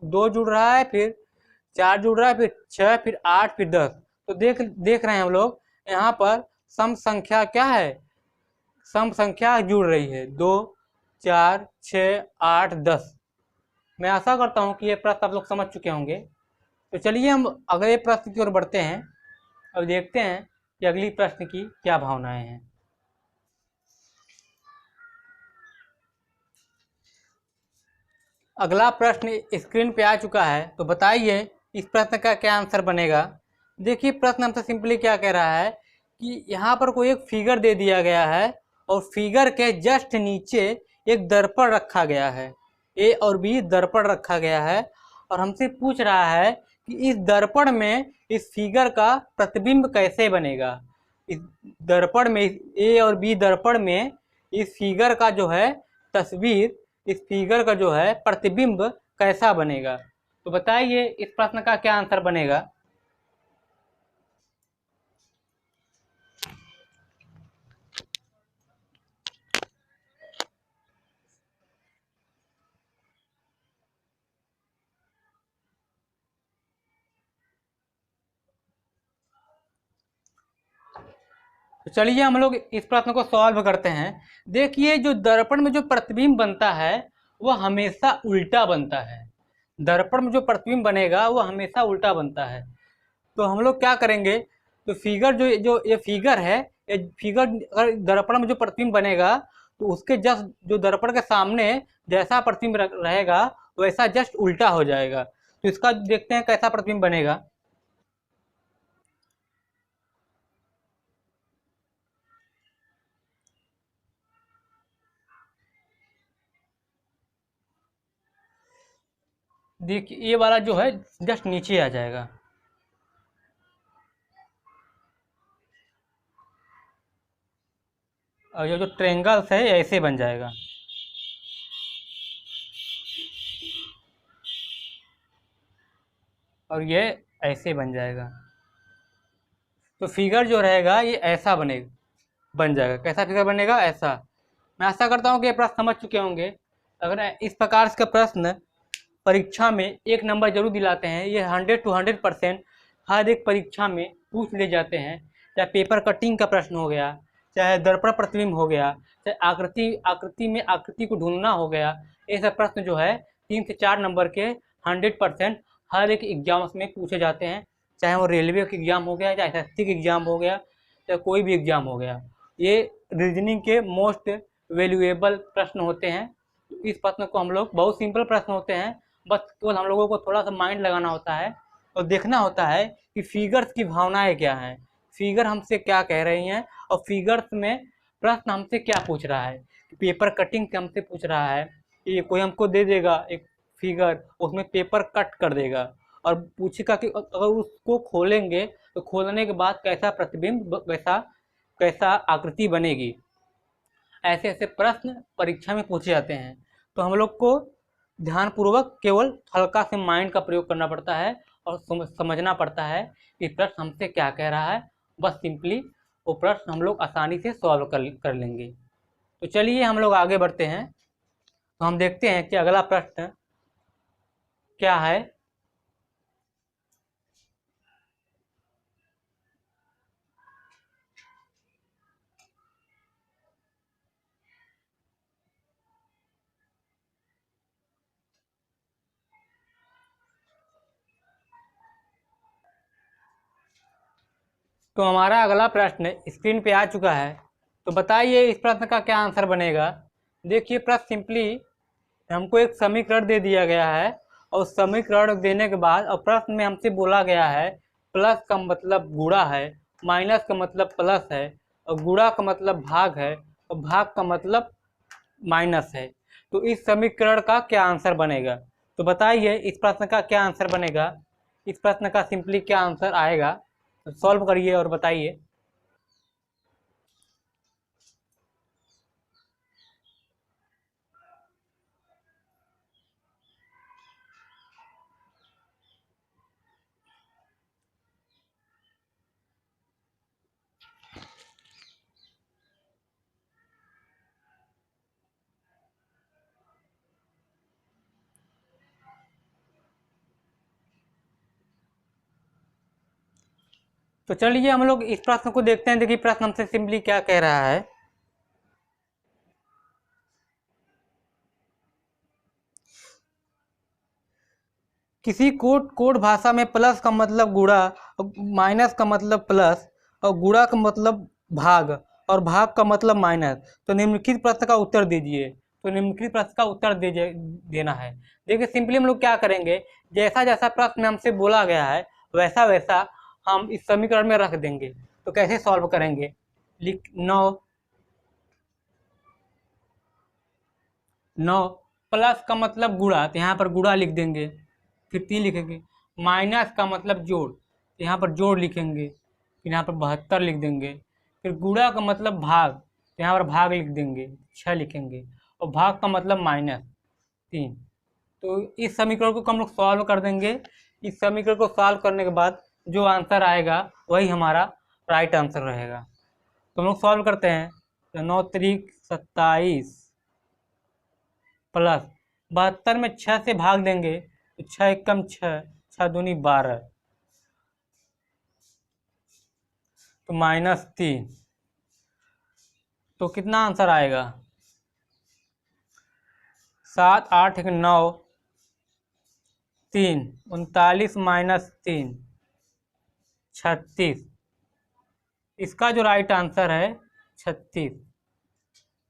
2 जुड़ रहा है, फिर 4 जुड़ रहा है, फिर 6, फिर 8, फिर 10। तो देख रहे हैं हम लोग यहाँ पर सम संख्या क्या है, सम संख्या जुड़ रही है 2, 4, 6, 8, 10। मैं आशा करता हूँ कि ये प्रश्न आप लोग समझ चुके होंगे। तो चलिए हम अगले प्रश्न की ओर बढ़ते हैं और देखते हैं कि अगली प्रश्न की क्या भावनाएं हैं। अगला प्रश्न स्क्रीन पे आ चुका है, तो बताइए इस प्रश्न का क्या आंसर बनेगा। देखिए प्रश्न हमसे सिंपली क्या कह रहा है कि यहाँ पर कोई एक फिगर दे दिया गया है और फिगर के जस्ट नीचे एक दर्पण रखा गया है, ए और बी दर्पण रखा गया है और हमसे पूछ रहा है कि इस दर्पण में इस फिगर का प्रतिबिंब कैसे बनेगा। इस दर्पण में, ए और बी दर्पण में इस फिगर का जो है तस्वीर, इस फिगर का जो है प्रतिबिंब कैसा बनेगा। तो बताइए इस प्रश्न का क्या आंसर बनेगा। तो चलिए हम लोग इस प्रश्न को सॉल्व करते हैं। देखिए जो दर्पण में जो प्रतिबिंब बनता है वह हमेशा उल्टा बनता है। दर्पण में जो प्रतिबिंब बनेगा वह हमेशा उल्टा बनता है। तो हम लोग क्या करेंगे, तो फिगर जो जो ये फिगर है, ये फिगर अगर दर्पण में जो प्रतिबिंब बनेगा तो उसके जस्ट जो दर्पण के सामने जैसा प्रतिबिंब रहेगा वैसा जस्ट उल्टा हो जाएगा। तो इसका देखते हैं कैसा प्रतिबिंब बनेगा। देखिए ये वाला जो है जस्ट नीचे आ जाएगा। और ये जो ट्रेंगल्स है ऐसे बन जाएगा। और ये ऐसे बन जाएगा। तो फिगर जो रहेगा ये ऐसा बन जाएगा। कैसा फिगर बनेगा, ऐसा। मैं आशा करता हूँ कि ये प्रश्न समझ चुके होंगे। अगर इस प्रकार के प्रश्न परीक्षा में 1 नंबर जरूर दिलाते हैं। ये 100 to 100% हर एक परीक्षा में पूछ ले जाते हैं। चाहे पेपर कटिंग का प्रश्न हो गया, चाहे दर्पण प्रतिबिंब हो गया, चाहे आकृति में आकृति को ढूंढना हो गया, ये सब प्रश्न जो है 3 से 4 नंबर के 100% हर एक एग्जाम में पूछे जाते हैं, चाहे वो रेलवे का एग्जाम हो गया, चाहे एसएससी का एग्जाम हो गया, चाहे कोई भी एग्जाम हो गया। ये रीजनिंग के मोस्ट वैल्यूएबल प्रश्न होते हैं। इस प्रश्न को हम लोग, बहुत सिंपल प्रश्न होते हैं, बस केवल हम लोगों को थोड़ा सा माइंड लगाना होता है और देखना होता है कि फिगर्स की भावनाएं क्या हैं, फिगर हमसे क्या कह रही हैं, और फिगर्स में प्रश्न हमसे क्या पूछ रहा है। पेपर कटिंग से हमसे पूछ रहा है, ये कोई हमको दे देगा एक फिगर, उसमें पेपर कट कर देगा और पूछेगा कि अगर उसको खोलेंगे तो खोलने के बाद कैसा प्रतिबिंब, कैसा आकृति बनेगी। ऐसे ऐसे प्रश्न परीक्षा में पूछे जाते हैं। तो हम लोग को ध्यानपूर्वक केवल हल्का से माइंड का प्रयोग करना पड़ता है और समझना पड़ता है कि प्रश्न हमसे क्या कह रहा है। बस सिंपली वो प्रश्न हम लोग आसानी से सॉल्व कर लेंगे। तो चलिए हम लोग आगे बढ़ते हैं। तो हम देखते हैं कि अगला प्रश्न क्या है। तो हमारा अगला प्रश्न स्क्रीन पे आ चुका है। तो बताइए इस प्रश्न का क्या आंसर बनेगा। देखिए प्रश्न सिंपली हमको एक समीकरण दे दिया गया है और समीकरण देने के बाद और प्रश्न में हमसे बोला गया है प्लस का मतलब गुणा है, माइनस का मतलब प्लस है, और गुणा का मतलब भाग है, और भाग का मतलब माइनस है। तो इस समीकरण का क्या आंसर बनेगा। तो बताइए इस प्रश्न का क्या आंसर बनेगा। इस प्रश्न का सिंपली क्या आंसर आएगा, तो सॉल्व करिए और बताइए। तो चलिए हम लोग इस प्रश्न को देखते हैं। देखिए प्रश्न हमसे सिंपली क्या कह रहा है। किसी कोड भाषा में प्लस का मतलब गुणा, माइनस का मतलब प्लस, और गुणा का मतलब भाग, और भाग का मतलब माइनस। तो निम्नलिखित प्रश्न का उत्तर दीजिए। तो निम्नलिखित प्रश्न का उत्तर देना है। देखिए सिंपली हम लोग क्या करेंगे, जैसा जैसा प्रश्न हमसे बोला गया है वैसा वैसा हम इस समीकरण में रख देंगे। तो कैसे सॉल्व करेंगे। 9 प्लस का मतलब गुणा, तो यहाँ पर गुणा लिख देंगे, फिर 3 लिखेंगे। माइनस का मतलब जोड़, तो यहाँ पर जोड़ लिखेंगे, फिर यहाँ पर 72 लिख देंगे। फिर गुणा का मतलब भाग, तो यहाँ पर भाग लिख देंगे, 6 लिखेंगे। और भाग का मतलब -3। तो इस समीकरण को हम लोग सॉल्व कर देंगे। इस समीकरण को सॉल्व करने के बाद जो आंसर आएगा वही हमारा राइट आंसर रहेगा। तो हम लोग सॉल्व करते हैं। तो 9 त्रिक 27 प्लस 72 में 6 से भाग देंगे तो 6 एकम 6, 6 दूनी 12, तो -3। तो कितना आंसर आएगा। 7 8 9 3, 39 - 3 36। इसका जो राइट आंसर है 36।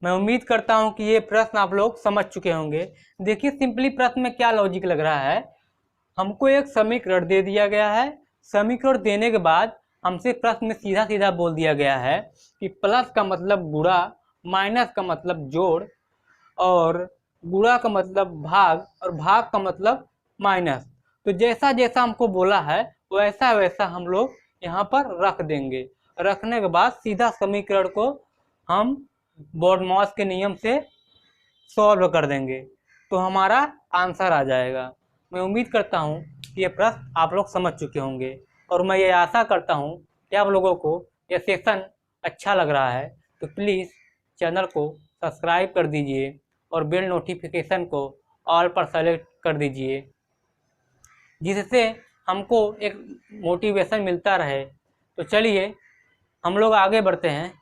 मैं उम्मीद करता हूं कि ये प्रश्न आप लोग समझ चुके होंगे। देखिए सिंपली प्रश्न में क्या लॉजिक लग रहा है। हमको एक समीकरण दे दिया गया है, समीकरण देने के बाद हमसे प्रश्न में सीधा सीधा बोल दिया गया है कि प्लस का मतलब गुणा, माइनस का मतलब जोड़, और गुणा का मतलब भाग, और भाग का मतलब माइनस। तो जैसा जैसा हमको बोला है वैसा वैसा हम लोग यहाँ पर रख देंगे। रखने के बाद सीधा समीकरण को हम बोर्डमॉस के नियम से सॉल्व कर देंगे, तो हमारा आंसर आ जाएगा। मैं उम्मीद करता हूँ कि ये प्रश्न आप लोग समझ चुके होंगे, और मैं ये आशा करता हूँ कि आप लोगों को यह सेशन अच्छा लग रहा है। तो प्लीज़ चैनल को सब्सक्राइब कर दीजिए और बेल नोटिफिकेशन को ऑल पर सेलेक्ट कर दीजिए, जिससे हमको एक मोटिवेशन मिलता रहे। तो चलिए हम लोग आगे बढ़ते हैं।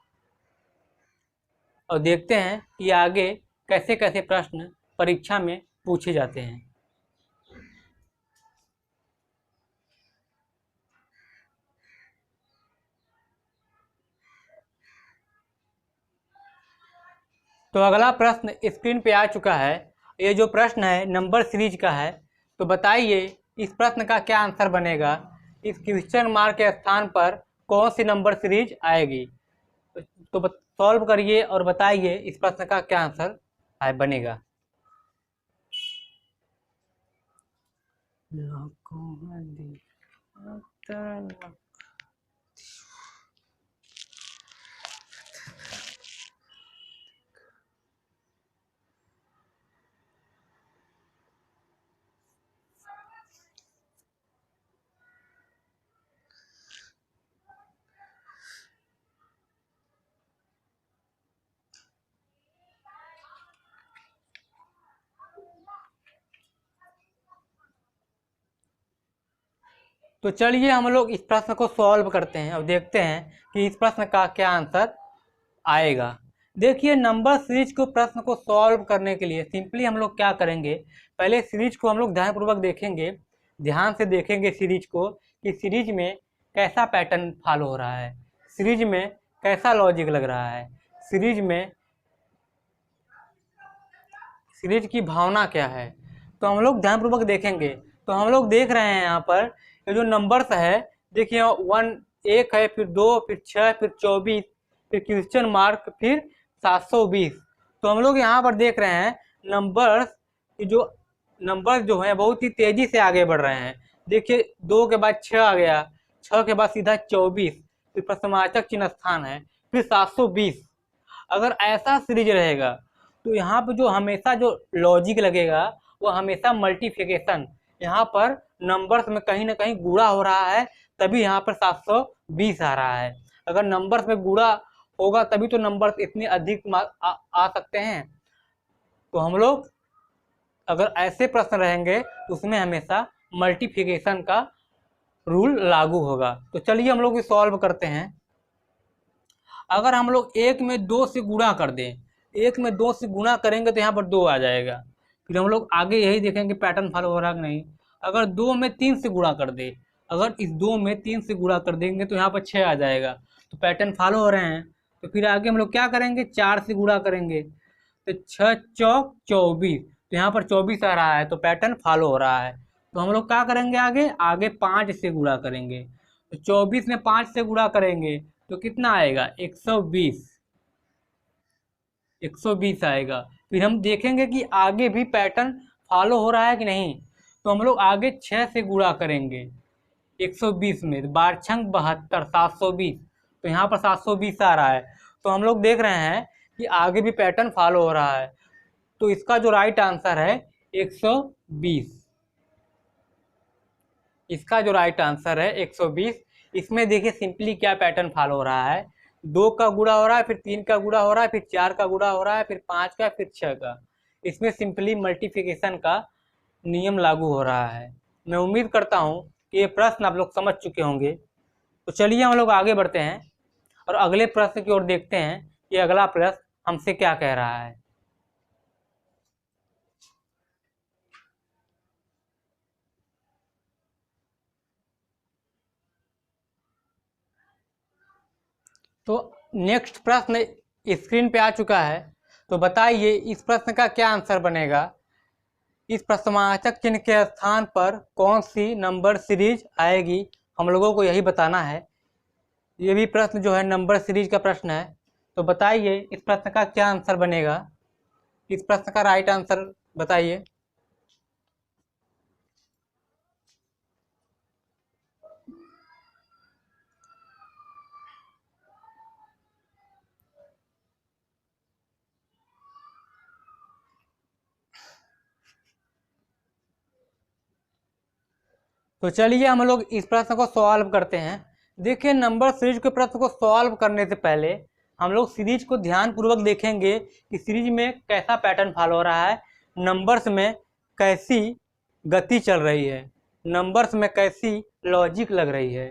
और देखते हैं कि आगे कैसे कैसे प्रश्न परीक्षा में पूछे जाते हैं। तो अगला प्रश्न स्क्रीन पे आ चुका है। ये जो प्रश्न है नंबर सीरीज का है। तो बताइए इस प्रश्न का क्या आंसर बनेगा। इस क्वेश्चन मार्क के स्थान पर कौन सी नंबर सीरीज आएगी। तो सॉल्व करिए और बताइए इस प्रश्न का क्या आंसर बनेगा। तो चलिए हम लोग इस प्रश्न को सॉल्व करते हैं और देखते हैं कि इस प्रश्न का क्या आंसर आएगा। देखिए नंबर सीरीज को प्रश्न को सॉल्व करने के लिए सिंपली हम लोग क्या करेंगे, पहले सीरीज को हम लोग ध्यानपूर्वक देखेंगे, ध्यान से देखेंगे सीरीज को कि सीरीज में कैसा पैटर्न फॉलो हो रहा है, सीरीज में कैसा लॉजिक लग रहा है, सीरीज की भावना क्या है। तो हम लोग ध्यानपूर्वक देखेंगे। तो हम लोग देख रहे हैं यहाँ पर ये जो नंबर्स है, देखिए 1 है, फिर 2, फिर 6, फिर 24, फिर क्वेश्चन मार्क, फिर 720। तो हम लोग यहाँ पर देख रहे हैं नंबर्स जो है बहुत ही तेजी से आगे बढ़ रहे हैं। देखिए 2 के बाद 6 आ गया, 6 के बाद सीधा 24, फिर प्रश्नवाचक चिन्ह स्थान है, फिर 720। अगर ऐसा सीरीज रहेगा तो यहाँ पर जो हमेशा जो लॉजिक लगेगा वो हमेशा मल्टीप्लिकेशन, यहाँ पर नंबर्स में कहीं ना कहीं गुणा हो रहा है, तभी यहाँ पर 720 आ रहा है। अगर नंबर्स में गुणा होगा तभी तो नंबर्स इतने अधिक आ सकते हैं। तो हम लोग अगर ऐसे प्रश्न रहेंगे तो उसमें हमेशा मल्टीप्लिकेशन का रूल लागू होगा। तो चलिए हम लोग सॉल्व करते हैं। अगर हम लोग 1 में 2 से गुणा कर दें, 1 में 2 से गुणा करेंगे तो यहाँ पर 2 आ जाएगा। फिर हम लोग आगे यही देखेंगे पैटर्न फॉलो हो रहा है कि नहीं। अगर 2 में 3 से गुणा कर दे, अगर इस 2 में 3 से गुणा कर देंगे तो यहाँ पर 6 आ जाएगा। तो पैटर्न फॉलो हो रहे हैं। तो फिर आगे हम लोग क्या करेंगे, 4 से गुणा करेंगे तो 6 चौक 24, तो यहाँ पर 24 आ रहा है, तो पैटर्न फॉलो हो रहा है। तो हम लोग क्या करेंगे, आगे 5 से गुणा करेंगे। तो 24 में 5 से गुणा करेंगे तो कितना आएगा, 120 आएगा। फिर हम देखेंगे कि आगे भी पैटर्न फॉलो हो रहा है कि नहीं। तो हम लोग आगे 6 से गुणा करेंगे 120 में, 12 छंग 72, 720, तो यहाँ पर 720 आ रहा है। तो हम लोग देख रहे हैं कि आगे भी पैटर्न फॉलो हो रहा है। तो इसका जो राइट आंसर है 120, इसका जो राइट आंसर है 120। इसमें देखिए सिंपली क्या पैटर्न फॉलो हो रहा है, 2 का गुणा हो रहा है, फिर 3 का गुणा हो रहा है, फिर 4 का गुणा हो रहा है, फिर 5 का, फिर 6 का। इसमें सिंपली मल्टीप्लिकेशन का नियम लागू हो रहा है। मैं उम्मीद करता हूँ कि ये प्रश्न आप लोग समझ चुके होंगे। तो चलिए हम लोग आगे बढ़ते हैं और अगले प्रश्न की ओर देखते हैं कि अगला प्रश्न हमसे क्या कह रहा है। तो नेक्स्ट प्रश्न स्क्रीन पे आ चुका है। तो बताइए इस प्रश्न का क्या आंसर बनेगा। इस प्रश्नवाचक चिन्ह के स्थान पर कौन सी नंबर सीरीज आएगी, हम लोगों को यही बताना है। ये भी प्रश्न जो है नंबर सीरीज का प्रश्न है। तो बताइए इस प्रश्न का क्या आंसर बनेगा, इस प्रश्न का राइट आंसर बताइए। तो चलिए हम लोग इस प्रश्न को सॉल्व करते हैं। देखिए नंबर सीरीज के प्रश्न को सॉल्व करने से पहले हम लोग सीरीज को ध्यानपूर्वक देखेंगे कि सीरीज में कैसा पैटर्न फॉलो हो रहा है, नंबर्स में कैसी गति चल रही है, नंबर्स में कैसी लॉजिक लग रही है।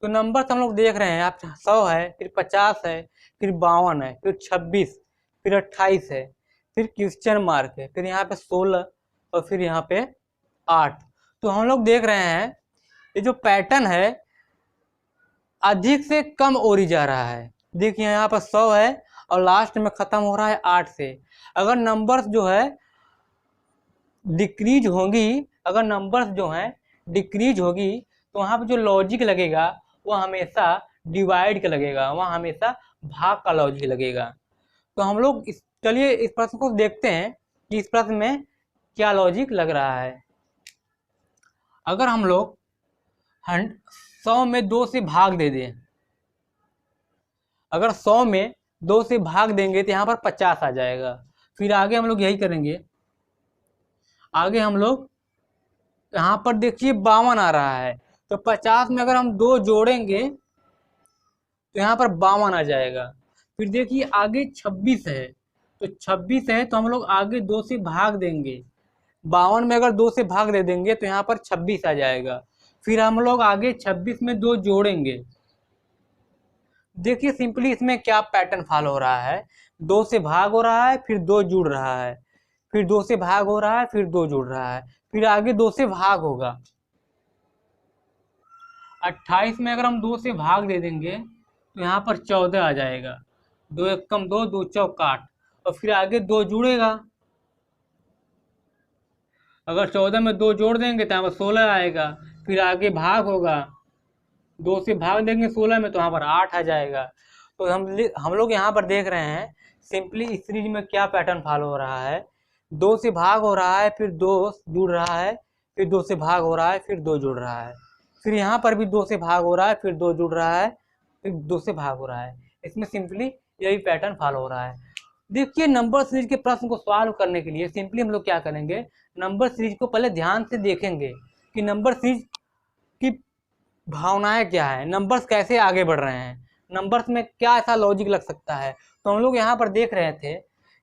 तो नंबर्स हम लोग देख रहे हैं, आप 100 है, फिर 50 है, फिर 52 है, फिर 26, फिर 28 है, फिर क्वेश्चन मार्क है, फिर यहाँ पे 16 और फिर यहाँ पे 8। तो हम लोग देख रहे हैं ये जो पैटर्न है अधिक से कम ओरी जा रहा है। देखिए यहाँ पर 100 है और लास्ट में खत्म हो रहा है 8 से। अगर नंबर्स जो है डिक्रीज होगी, अगर नंबर्स जो है डिक्रीज होगी तो वहाँ पर जो लॉजिक लगेगा वो हमेशा डिवाइड का लगेगा, वहाँ हमेशा भाग का लॉजिक लगेगा। तो हम लोग चलिए इस प्रश्न को देखते हैं कि इस प्रश्न में क्या लॉजिक लग रहा है। अगर हम लोग 100 में 2 से भाग दे दें, अगर 100 में 2 से भाग देंगे तो यहाँ पर 50 आ जाएगा। फिर आगे हम लोग यही करेंगे, आगे हम लोग यहाँ पर देखिए 52 आ रहा है, तो 50 में अगर हम 2 जोड़ेंगे तो यहाँ पर 52 आ जाएगा। फिर देखिए आगे 26 है, तो 26 है तो हम लोग आगे 2 से भाग देंगे, 52 में अगर 2 से भाग दे देंगे तो यहाँ पर 26 आ जाएगा। फिर हम लोग आगे 26 में 2 जोड़ेंगे। देखिए सिंपली इसमें क्या पैटर्न फॉलो हो रहा है, 2 से भाग हो रहा है, फिर 2 जुड़ रहा है, फिर 2 से भाग हो रहा है, फिर 2 जुड़ रहा है, फिर आगे 2 से भाग होगा। 28 में अगर हम 2 से भाग दे देंगे तो यहाँ पर 14 आ जाएगा, 2 एकम 2, 2 चौक 8, और फिर आगे 2 जुड़ेगा। अगर 14 में 2 जोड़ देंगे तो यहाँ पर 16 आएगा, फिर आगे भाग होगा, 2 से भाग देंगे 16 में तो यहाँ पर 8 आ जाएगा। तो हम लोग यहाँ पर देख रहे हैं सिंपली इस सीरीज में क्या पैटर्न फॉलो हो रहा है, 2 से भाग हो रहा है, फिर 2 जुड़ रहा है, फिर 2 से भाग हो रहा है, फिर 2 जुड़ रहा है, फिर यहाँ पर भी 2 से भाग हो रहा है, फिर 2 जुड़ रहा है, फिर 2 से भाग हो रहा है। इसमें सिंपली यही पैटर्न फॉलो हो रहा है। देखिए नंबर सीरीज के प्रश्न को सॉल्व करने के लिए सिंपली हम लोग क्या करेंगे, नंबर सीरीज को पहले ध्यान से देखेंगे कि नंबर सीरीज की भावनाएं क्या है, नंबर्स कैसे आगे बढ़ रहे हैं, नंबर्स में क्या ऐसा लॉजिक लग सकता है। तो हम लोग यहाँ पर देख रहे थे,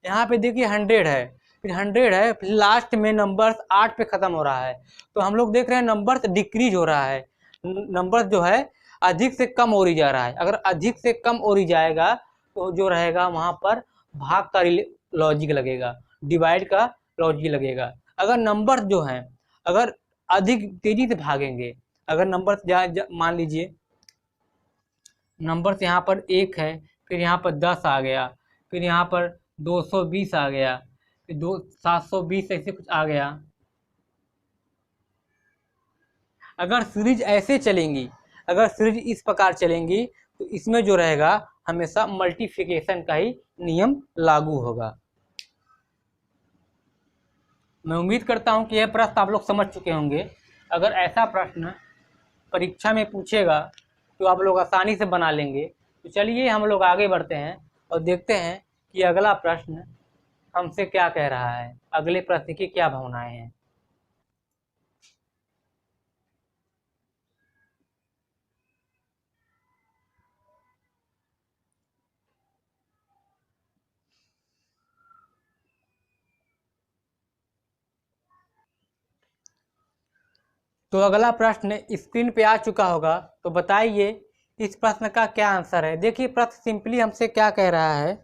यहाँ पे देखिए 100 है, फिर 100 है, फिर लास्ट में नंबर्स 8 पे खत्म हो रहा है। तो हम लोग देख रहे हैं नंबर्स डिक्रीज हो रहा है, नंबर्स जो है अधिक से कम ओरी जा रहा है। अगर अधिक से कम ओरी जाएगा तो जो रहेगा वहां पर भाग का लॉजिक लगेगा, डिवाइड का लॉजिक लगेगा। अगर नंबर्स जो हैं अगर अधिक तेजी से भागेंगे, अगर नंबर मान लीजिए नंबर यहाँ पर 1 है, फिर यहाँ पर 10 आ गया, फिर यहाँ पर 220 आ गया, फिर 720 ऐसे कुछ आ गया। अगर सीरीज ऐसे चलेंगी, अगर सीरीज इस प्रकार चलेंगी तो इसमें जो रहेगा हमेशा मल्टीप्लिकेशन का ही नियम लागू होगा। मैं उम्मीद करता हूं कि यह प्रश्न आप लोग समझ चुके होंगे। अगर ऐसा प्रश्न परीक्षा में पूछेगा तो आप लोग आसानी से बना लेंगे। तो चलिए हम लोग आगे बढ़ते हैं और देखते हैं कि अगला प्रश्न हमसे क्या कह रहा है, अगले प्रश्न की क्या भावनाएं हैं। तो अगला प्रश्न स्क्रीन पे आ चुका होगा, तो बताइए इस प्रश्न का क्या आंसर है। देखिए प्रश्न सिंपली हमसे क्या कह रहा है,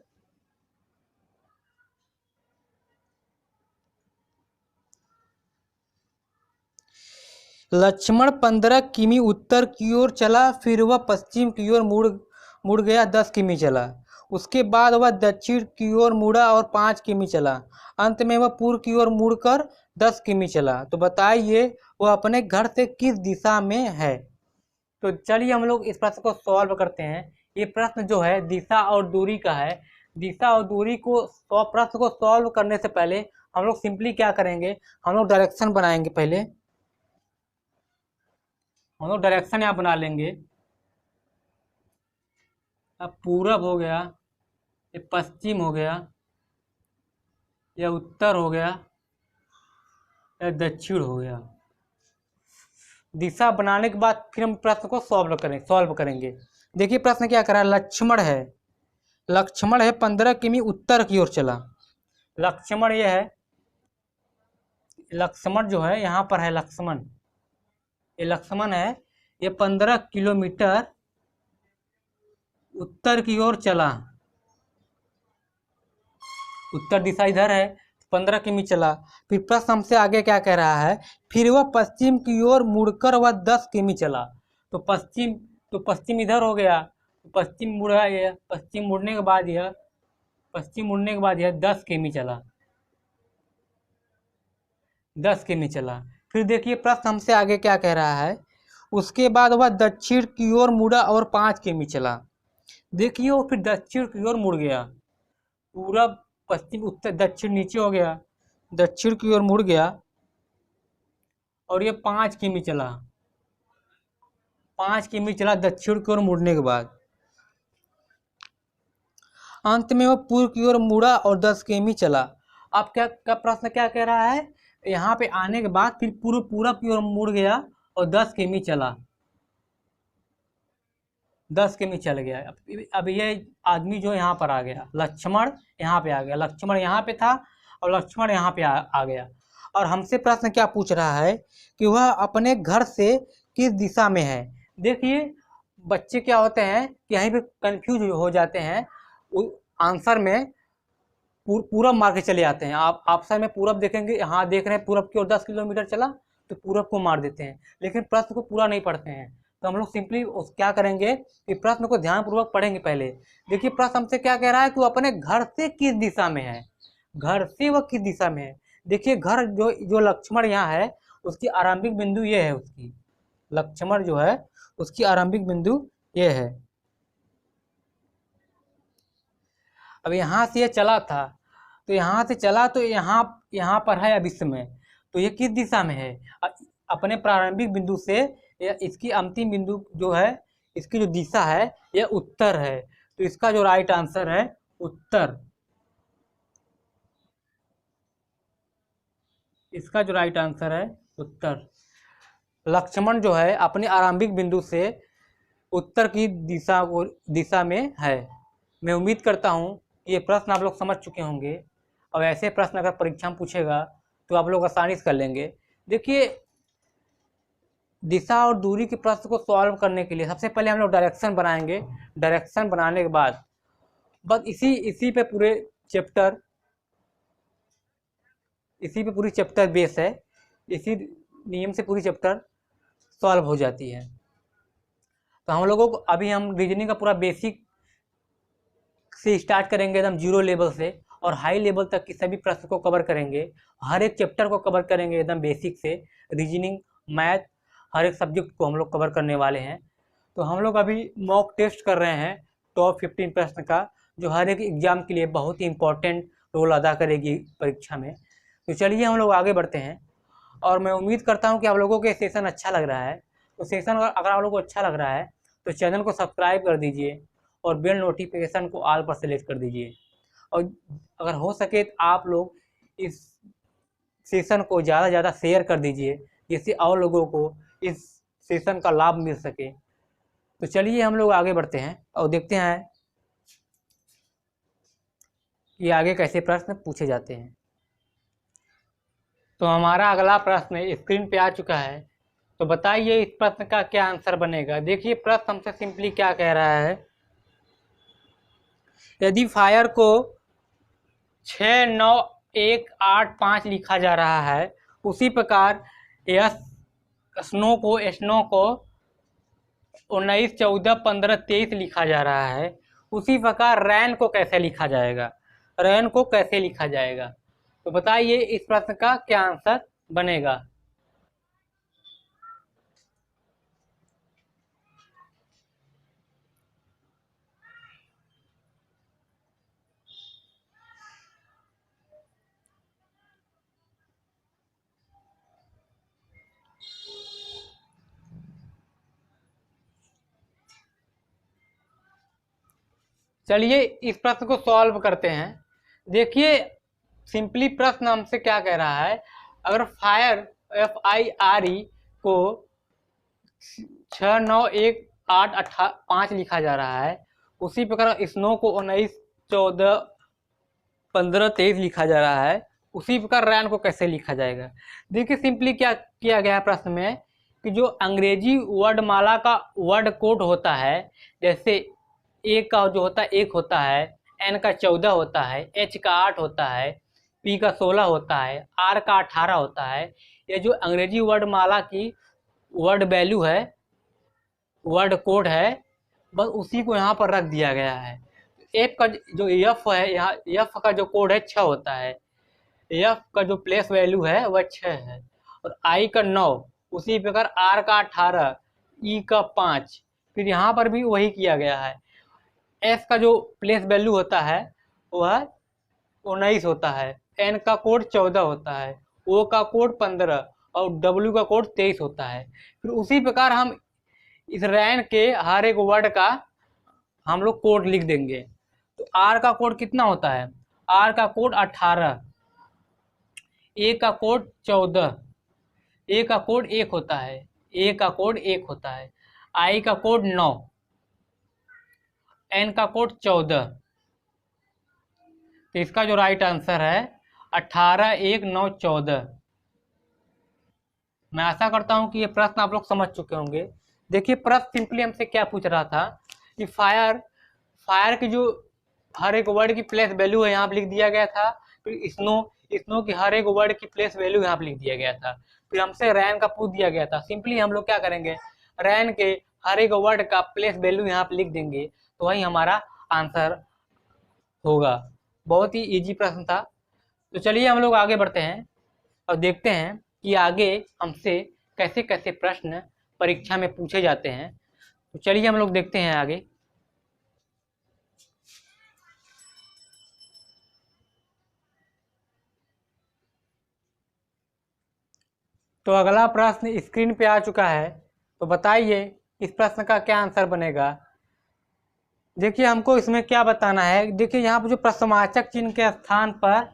लक्ष्मण 15 किमी उत्तर की ओर चला, फिर वह पश्चिम की ओर मुड़ गया, 10 किमी चला। उसके बाद वह दक्षिण की ओर मुड़ा और 5 किमी चला। अंत में वह पूर्व की ओर मुड़कर 10 किमी चला। तो बताइए वह अपने घर से किस दिशा में है। तो चलिए हम लोग इस प्रश्न को सॉल्व करते हैं। ये प्रश्न जो है दिशा और दूरी का है। दिशा और दूरी को प्रश्न को सॉल्व करने से पहले हम लोग सिंपली क्या करेंगे, हम लोग डायरेक्शन बनाएंगे। पहले हम लोग डायरेक्शन यहाँ बना लेंगे। अब पूरब हो गया, ये पश्चिम हो गया, या उत्तर हो गया, या दक्षिण हो गया। दिशा बनाने के बाद फिर हम प्रश्न को सॉल्व करेंगे। देखिए प्रश्न क्या कर रहा है, लक्ष्मण है 15 किमी उत्तर की ओर चला। लक्ष्मण ये है, लक्ष्मण जो है यहाँ पर है, लक्ष्मण ये लक्ष्मण है, ये 15 किलोमीटर उत्तर की ओर चला। उत्तर दिशा इधर है, 15 किमी चला। फिर प्रश्न हमसे आगे क्या कह रहा है, फिर वह पश्चिम की ओर मुड़कर वह 10 किमी चला। तो पश्चिम इधर हो गया, पश्चिम मुड़ा, यह पश्चिम मुड़ने के बाद यह 10 किमी चला, 10 किमी चला। फिर देखिए प्रश्न हमसे आगे क्या कह रहा है, उसके बाद वह दक्षिण की ओर मुड़ा और 5 किमी चला। देखिए वो फिर दक्षिण की ओर मुड़ गया, पूरब पश्चिम उत्तर दक्षिण नीचे हो गया, दक्षिण की ओर मुड़ गया और ये 5 किमी चला, 5 किमी चला दक्षिण की ओर मुड़ने के बाद। अंत में वो पूर्व की ओर मुड़ा और 10 किमी चला। अब क्या प्रश्न क्या कह रहा है, यहाँ पे आने के बाद फिर पूरब की ओर मुड़ गया और 10 किमी चला, 10 किमी चल गया। अब ये आदमी जो यहाँ पर आ गया, लक्ष्मण यहाँ पे आ गया, लक्ष्मण यहाँ पे था और लक्ष्मण यहाँ पे आ गया। और हमसे प्रश्न क्या पूछ रहा है कि वह अपने घर से किस दिशा में है। देखिए बच्चे क्या होते हैं कि यहीं पे कंफ्यूज हो जाते हैं, आंसर में पूरब मार के चले आते हैं। आप ऑप्शन में पूरब देखेंगे, यहाँ देख रहे हैं पूरब की ओर 10 किलोमीटर चला तो पूरब को मार देते हैं, लेकिन प्रश्न को पूरा नहीं पढ़ते हैं। तो हम लोग सिंपली क्या करेंगे कि प्रश्न को ध्यानपूर्वक पढ़ेंगे पहले। देखिए प्रश्न हमसे क्या कह रहा है कि वो अपने घर से किस दिशा में है, घर से वह किस दिशा में है। देखिए घर जो लक्ष्मण यहाँ है उसकी आरंभिक बिंदु ये है, उसकी लक्ष्मण जो है उसकी आरंभिक बिंदु ये है। अब यहाँ से ये चला था, तो यहाँ से चला तो यहाँ पर है अब इसमें, तो ये किस दिशा में है, अपने प्रारंभिक बिंदु से इसकी अंतिम बिंदु जो है, इसकी जो दिशा है यह उत्तर है। तो इसका जो राइट आंसर है उत्तर, इसका जो राइट आंसर है उत्तर। लक्ष्मण जो है अपने आरंभिक बिंदु से उत्तर की दिशा में है। मैं उम्मीद करता हूँ ये प्रश्न आप लोग समझ चुके होंगे, और ऐसे प्रश्न अगर परीक्षा में पूछेगा तो आप लोग आसानी से कर लेंगे। देखिए दिशा और दूरी के प्रश्न को सॉल्व करने के लिए सबसे पहले हम लोग डायरेक्शन बनाएंगे। डायरेक्शन बनाने के बाद बस इसी पे पूरे चैप्टर, इसी पे पूरी चैप्टर बेस है, इसी नियम से पूरी चैप्टर सॉल्व हो जाती है। तो हम लोगों को अभी हम रीजनिंग का पूरा बेसिक से स्टार्ट करेंगे, एकदम जीरो लेवल से, और हाई लेवल तक की सभी प्रश्न को कवर करेंगे, हर एक चैप्टर को कवर करेंगे एकदम बेसिक से। रीजनिंग, मैथ, हर एक सब्जेक्ट को हम लोग कवर करने वाले हैं। तो हम लोग अभी मॉक टेस्ट कर रहे हैं टॉप 15 प्रश्न का, जो हर एक एग्जाम के लिए बहुत ही इंपॉर्टेंट रोल अदा करेगी परीक्षा में। तो चलिए हम लोग आगे बढ़ते हैं, और मैं उम्मीद करता हूँ कि आप लोगों को सेशन अच्छा लग रहा है। तो सेशन अगर आप लोगों को अच्छा लग रहा है तो चैनल को सब्सक्राइब कर दीजिए और बेल नोटिफिकेशन को ऑल पर सेलेक्ट कर दीजिए। और अगर हो सके तो आप लोग इस सेशन को ज़्यादा से ज़्यादा शेयर कर दीजिए, जिससे और लोगों को इस सेशन का लाभ मिल सके। तो चलिए हम लोग आगे बढ़ते हैं और देखते हैं कि आगे कैसे प्रश्न पूछे जाते हैं। तो हमारा अगला प्रश्न स्क्रीन पे आ चुका है। तो बताइए इस प्रश्न का क्या आंसर बनेगा। देखिए प्रश्न हमसे सिंपली क्या कह रहा है, यदि फायर को 6, 9, 1, 8, 5 लिखा जा रहा है, उसी प्रकार स्नो को 19, 14, 15, 23 लिखा जा रहा है, उसी प्रकार रैन को कैसे लिखा जाएगा, रैन को कैसे लिखा जाएगा। तो बताइए इस प्रश्न का क्या आंसर बनेगा। चलिए इस प्रश्न को सॉल्व करते हैं। देखिए सिंपली प्रश्न हमसे क्या कह रहा है, अगर फायर FIRE को 6, 9, 1, 8, 5 लिखा जा रहा है, उसी प्रकार स्नो को 19, 14, 15, 23 लिखा जा रहा है, उसी प्रकार रैन को कैसे लिखा जाएगा। देखिए सिंपली क्या किया गया है प्रश्न में कि जो अंग्रेजी वर्डमाला का वर्ड कोड होता है, जैसे एक का जो होता है एक होता है, N का 14 होता है, H का 8 होता है, P का 16 होता है, R का 18 होता है। ये जो अंग्रेजी वर्ड माला की वर्ड वैल्यू है, वर्ड कोड है, बस उसी को यहाँ पर रख दिया गया है। एफ का जो एफ है, यहाँ एफ का जो कोड है 6 होता है, एफ का जो प्लेस वैल्यू है वह 6 है, और आई का 9, उसी प्रकार आर का 18, ई का 5, फिर यहाँ पर भी वही किया गया है। एस का जो प्लेस वैल्यू होता है वह 19 होता है, एन का कोड 14 होता है, ओ का कोड 15 और डब्ल्यू का कोड 23 होता है। फिर उसी प्रकार हम इस रैन के हर एक वर्ड का हम लोग कोड लिख देंगे। तो आर का कोड कितना होता है? आर का कोड 18, ए का कोड 14, ए का कोड 1 होता है, ए का कोड 1 होता है, आई का कोड 9, एन का कोड 14। तो इसका जो राइट आंसर है 18, 1, 9, 14। मैं आशा करता हूं कि ये प्रश्न आप लोग समझ चुके होंगे। देखिए प्रश्न सिंपली हमसे क्या पूछ रहा था कि फायर की जो हर एक वर्ड की प्लेस वैल्यू है यहाँ पर लिख दिया गया था। फिर स्नो की हर एक वर्ड की प्लेस वैल्यू यहाँ पर लिख दिया गया था। फिर हमसे रैन का पूछ दिया गया था। सिंपली हम लोग क्या करेंगे, रैन के हर एक वर्ड का प्लेस वैल्यू यहाँ पर लिख देंगे, तो वही हमारा आंसर होगा। बहुत ही इजी प्रश्न था। तो चलिए हम लोग आगे बढ़ते हैं और देखते हैं कि आगे हमसे कैसे कैसे प्रश्न परीक्षा में पूछे जाते हैं। तो चलिए हम लोग देखते हैं आगे। तो अगला प्रश्न स्क्रीन पे आ चुका है। तो बताइए इस प्रश्न का क्या आंसर बनेगा। देखिए हमको इसमें क्या बताना है। देखिए यहाँ पर जो प्रश्नवाचक चिन्ह के स्थान पर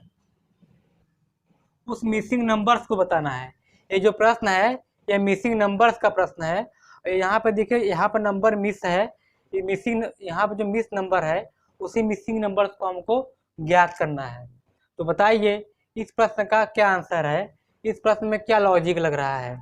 उस मिसिंग नंबर्स को बताना है। ये जो प्रश्न है ये मिसिंग नंबर्स का प्रश्न है। यहाँ पे देखिए यहाँ पर नंबर मिस है, ये मिसिंग, यहाँ पर जो मिस नंबर है उसी मिसिंग नंबर्स को हमको ज्ञात करना है। तो बताइए इस प्रश्न का क्या आंसर है, इस प्रश्न में क्या लॉजिक लग रहा है।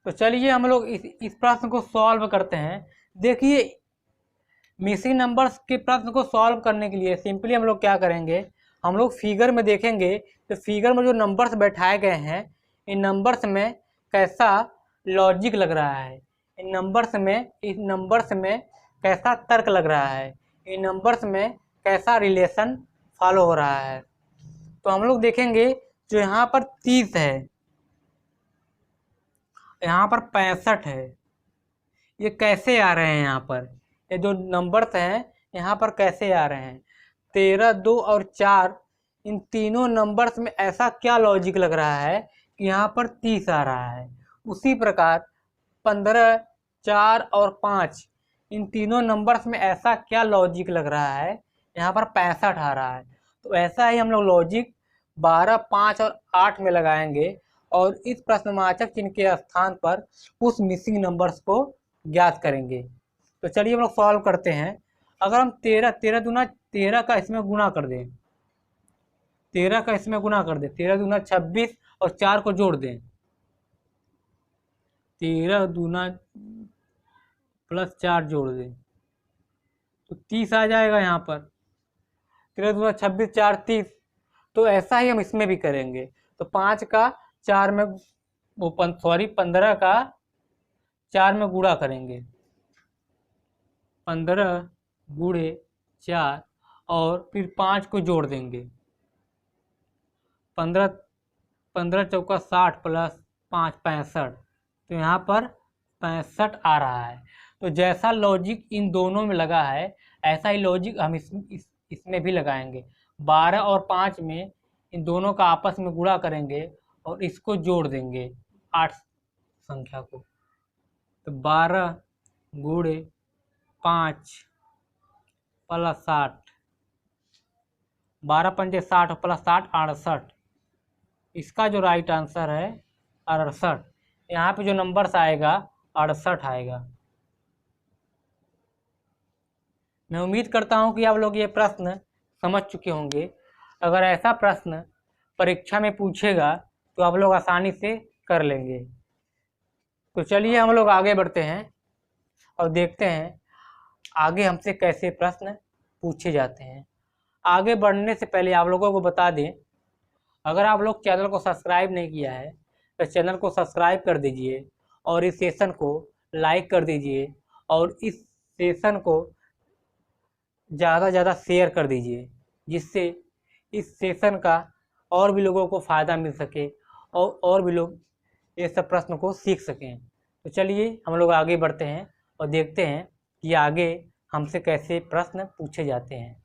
तो चलिए हम लोग इस प्रश्न को सॉल्व करते हैं। देखिए मिसिंग नंबर्स के प्रश्न को सॉल्व करने के लिए सिंपली हम लोग क्या करेंगे, हम लोग फिगर में देखेंगे तो फिगर में जो नंबर्स बैठाए गए हैं इन नंबर्स में कैसा लॉजिक लग रहा है, इन नंबर्स में कैसा तर्क लग रहा है, इन नंबर्स में कैसा रिलेशन फॉलो हो रहा है। तो हम लोग देखेंगे जो यहाँ पर 30 है, यहाँ पर 65 है, ये कैसे आ रहे हैं। यहाँ पर ये जो नंबर्स हैं यहाँ पर कैसे आ रहे हैं। 13, 2 और 4, इन तीनों नंबर्स में ऐसा क्या लॉजिक लग रहा है कि यहाँ पर 30 आ रहा है। उसी प्रकार 15, 4 और 5, इन तीनों नंबर्स में ऐसा क्या लॉजिक लग रहा है, यहाँ पर 65 आ रहा है। तो ऐसा ही हम लोग लॉजिक 12, 5 और 8 में लगाएंगे और इस प्रश्नवाचक चिन्ह के स्थान पर उस मिसिंग नंबर्स को ज्ञात करेंगे। तो चलिए हम लोग सॉल्व करते हैं। अगर हम 13 दूना 13 का इसमें गुणा कर दें, 13 का इसमें गुणा कर दें, 13 दूना 26 और 4 को जोड़ दें, 13 दूना प्लस 4 जोड़ दें तो 30 आ जाएगा। यहाँ पर 13 दूना 26, 4 30। तो ऐसा ही हम इसमें भी करेंगे। तो 5 का 4 में वो 15 का 4 में गुणा करेंगे, 15 गुणे 4 और फिर 5 को जोड़ देंगे, 15 चौका 60 प्लस 5 65। तो यहाँ पर 65 आ रहा है। तो जैसा लॉजिक इन दोनों में लगा है ऐसा ही लॉजिक हम इसमें भी लगाएंगे। 12 और 5 में इन दोनों का आपस में गुणा करेंगे और इसको जोड़ देंगे 8 संख्या को। तो 12 गुणे 5 प्लस 60, 12 पंजे 60 प्लस 60 68। इसका जो राइट आंसर है 68। यहाँ पे जो नंबर्स आएगा 68 आएगा। मैं उम्मीद करता हूँ कि आप लोग ये प्रश्न समझ चुके होंगे। अगर ऐसा प्रश्न परीक्षा में पूछेगा तो आप लोग आसानी से कर लेंगे। तो चलिए हम लोग आगे बढ़ते हैं और देखते हैं आगे हमसे कैसे प्रश्न पूछे जाते हैं। आगे बढ़ने से पहले आप लोगों को बता दें, अगर आप लोग चैनल को सब्सक्राइब नहीं किया है तो चैनल को सब्सक्राइब कर दीजिए और इस सेशन को लाइक कर दीजिए और इस सेशन को ज़्यादा से ज़्यादा शेयर कर दीजिए, जिससे इस सेशन का और भी लोगों को फ़ायदा मिल सके और भी लोग ये सब प्रश्न को सीख सकें। तो चलिए हम लोग आगे बढ़ते हैं और देखते हैं कि आगे हमसे कैसे प्रश्न पूछे जाते हैं।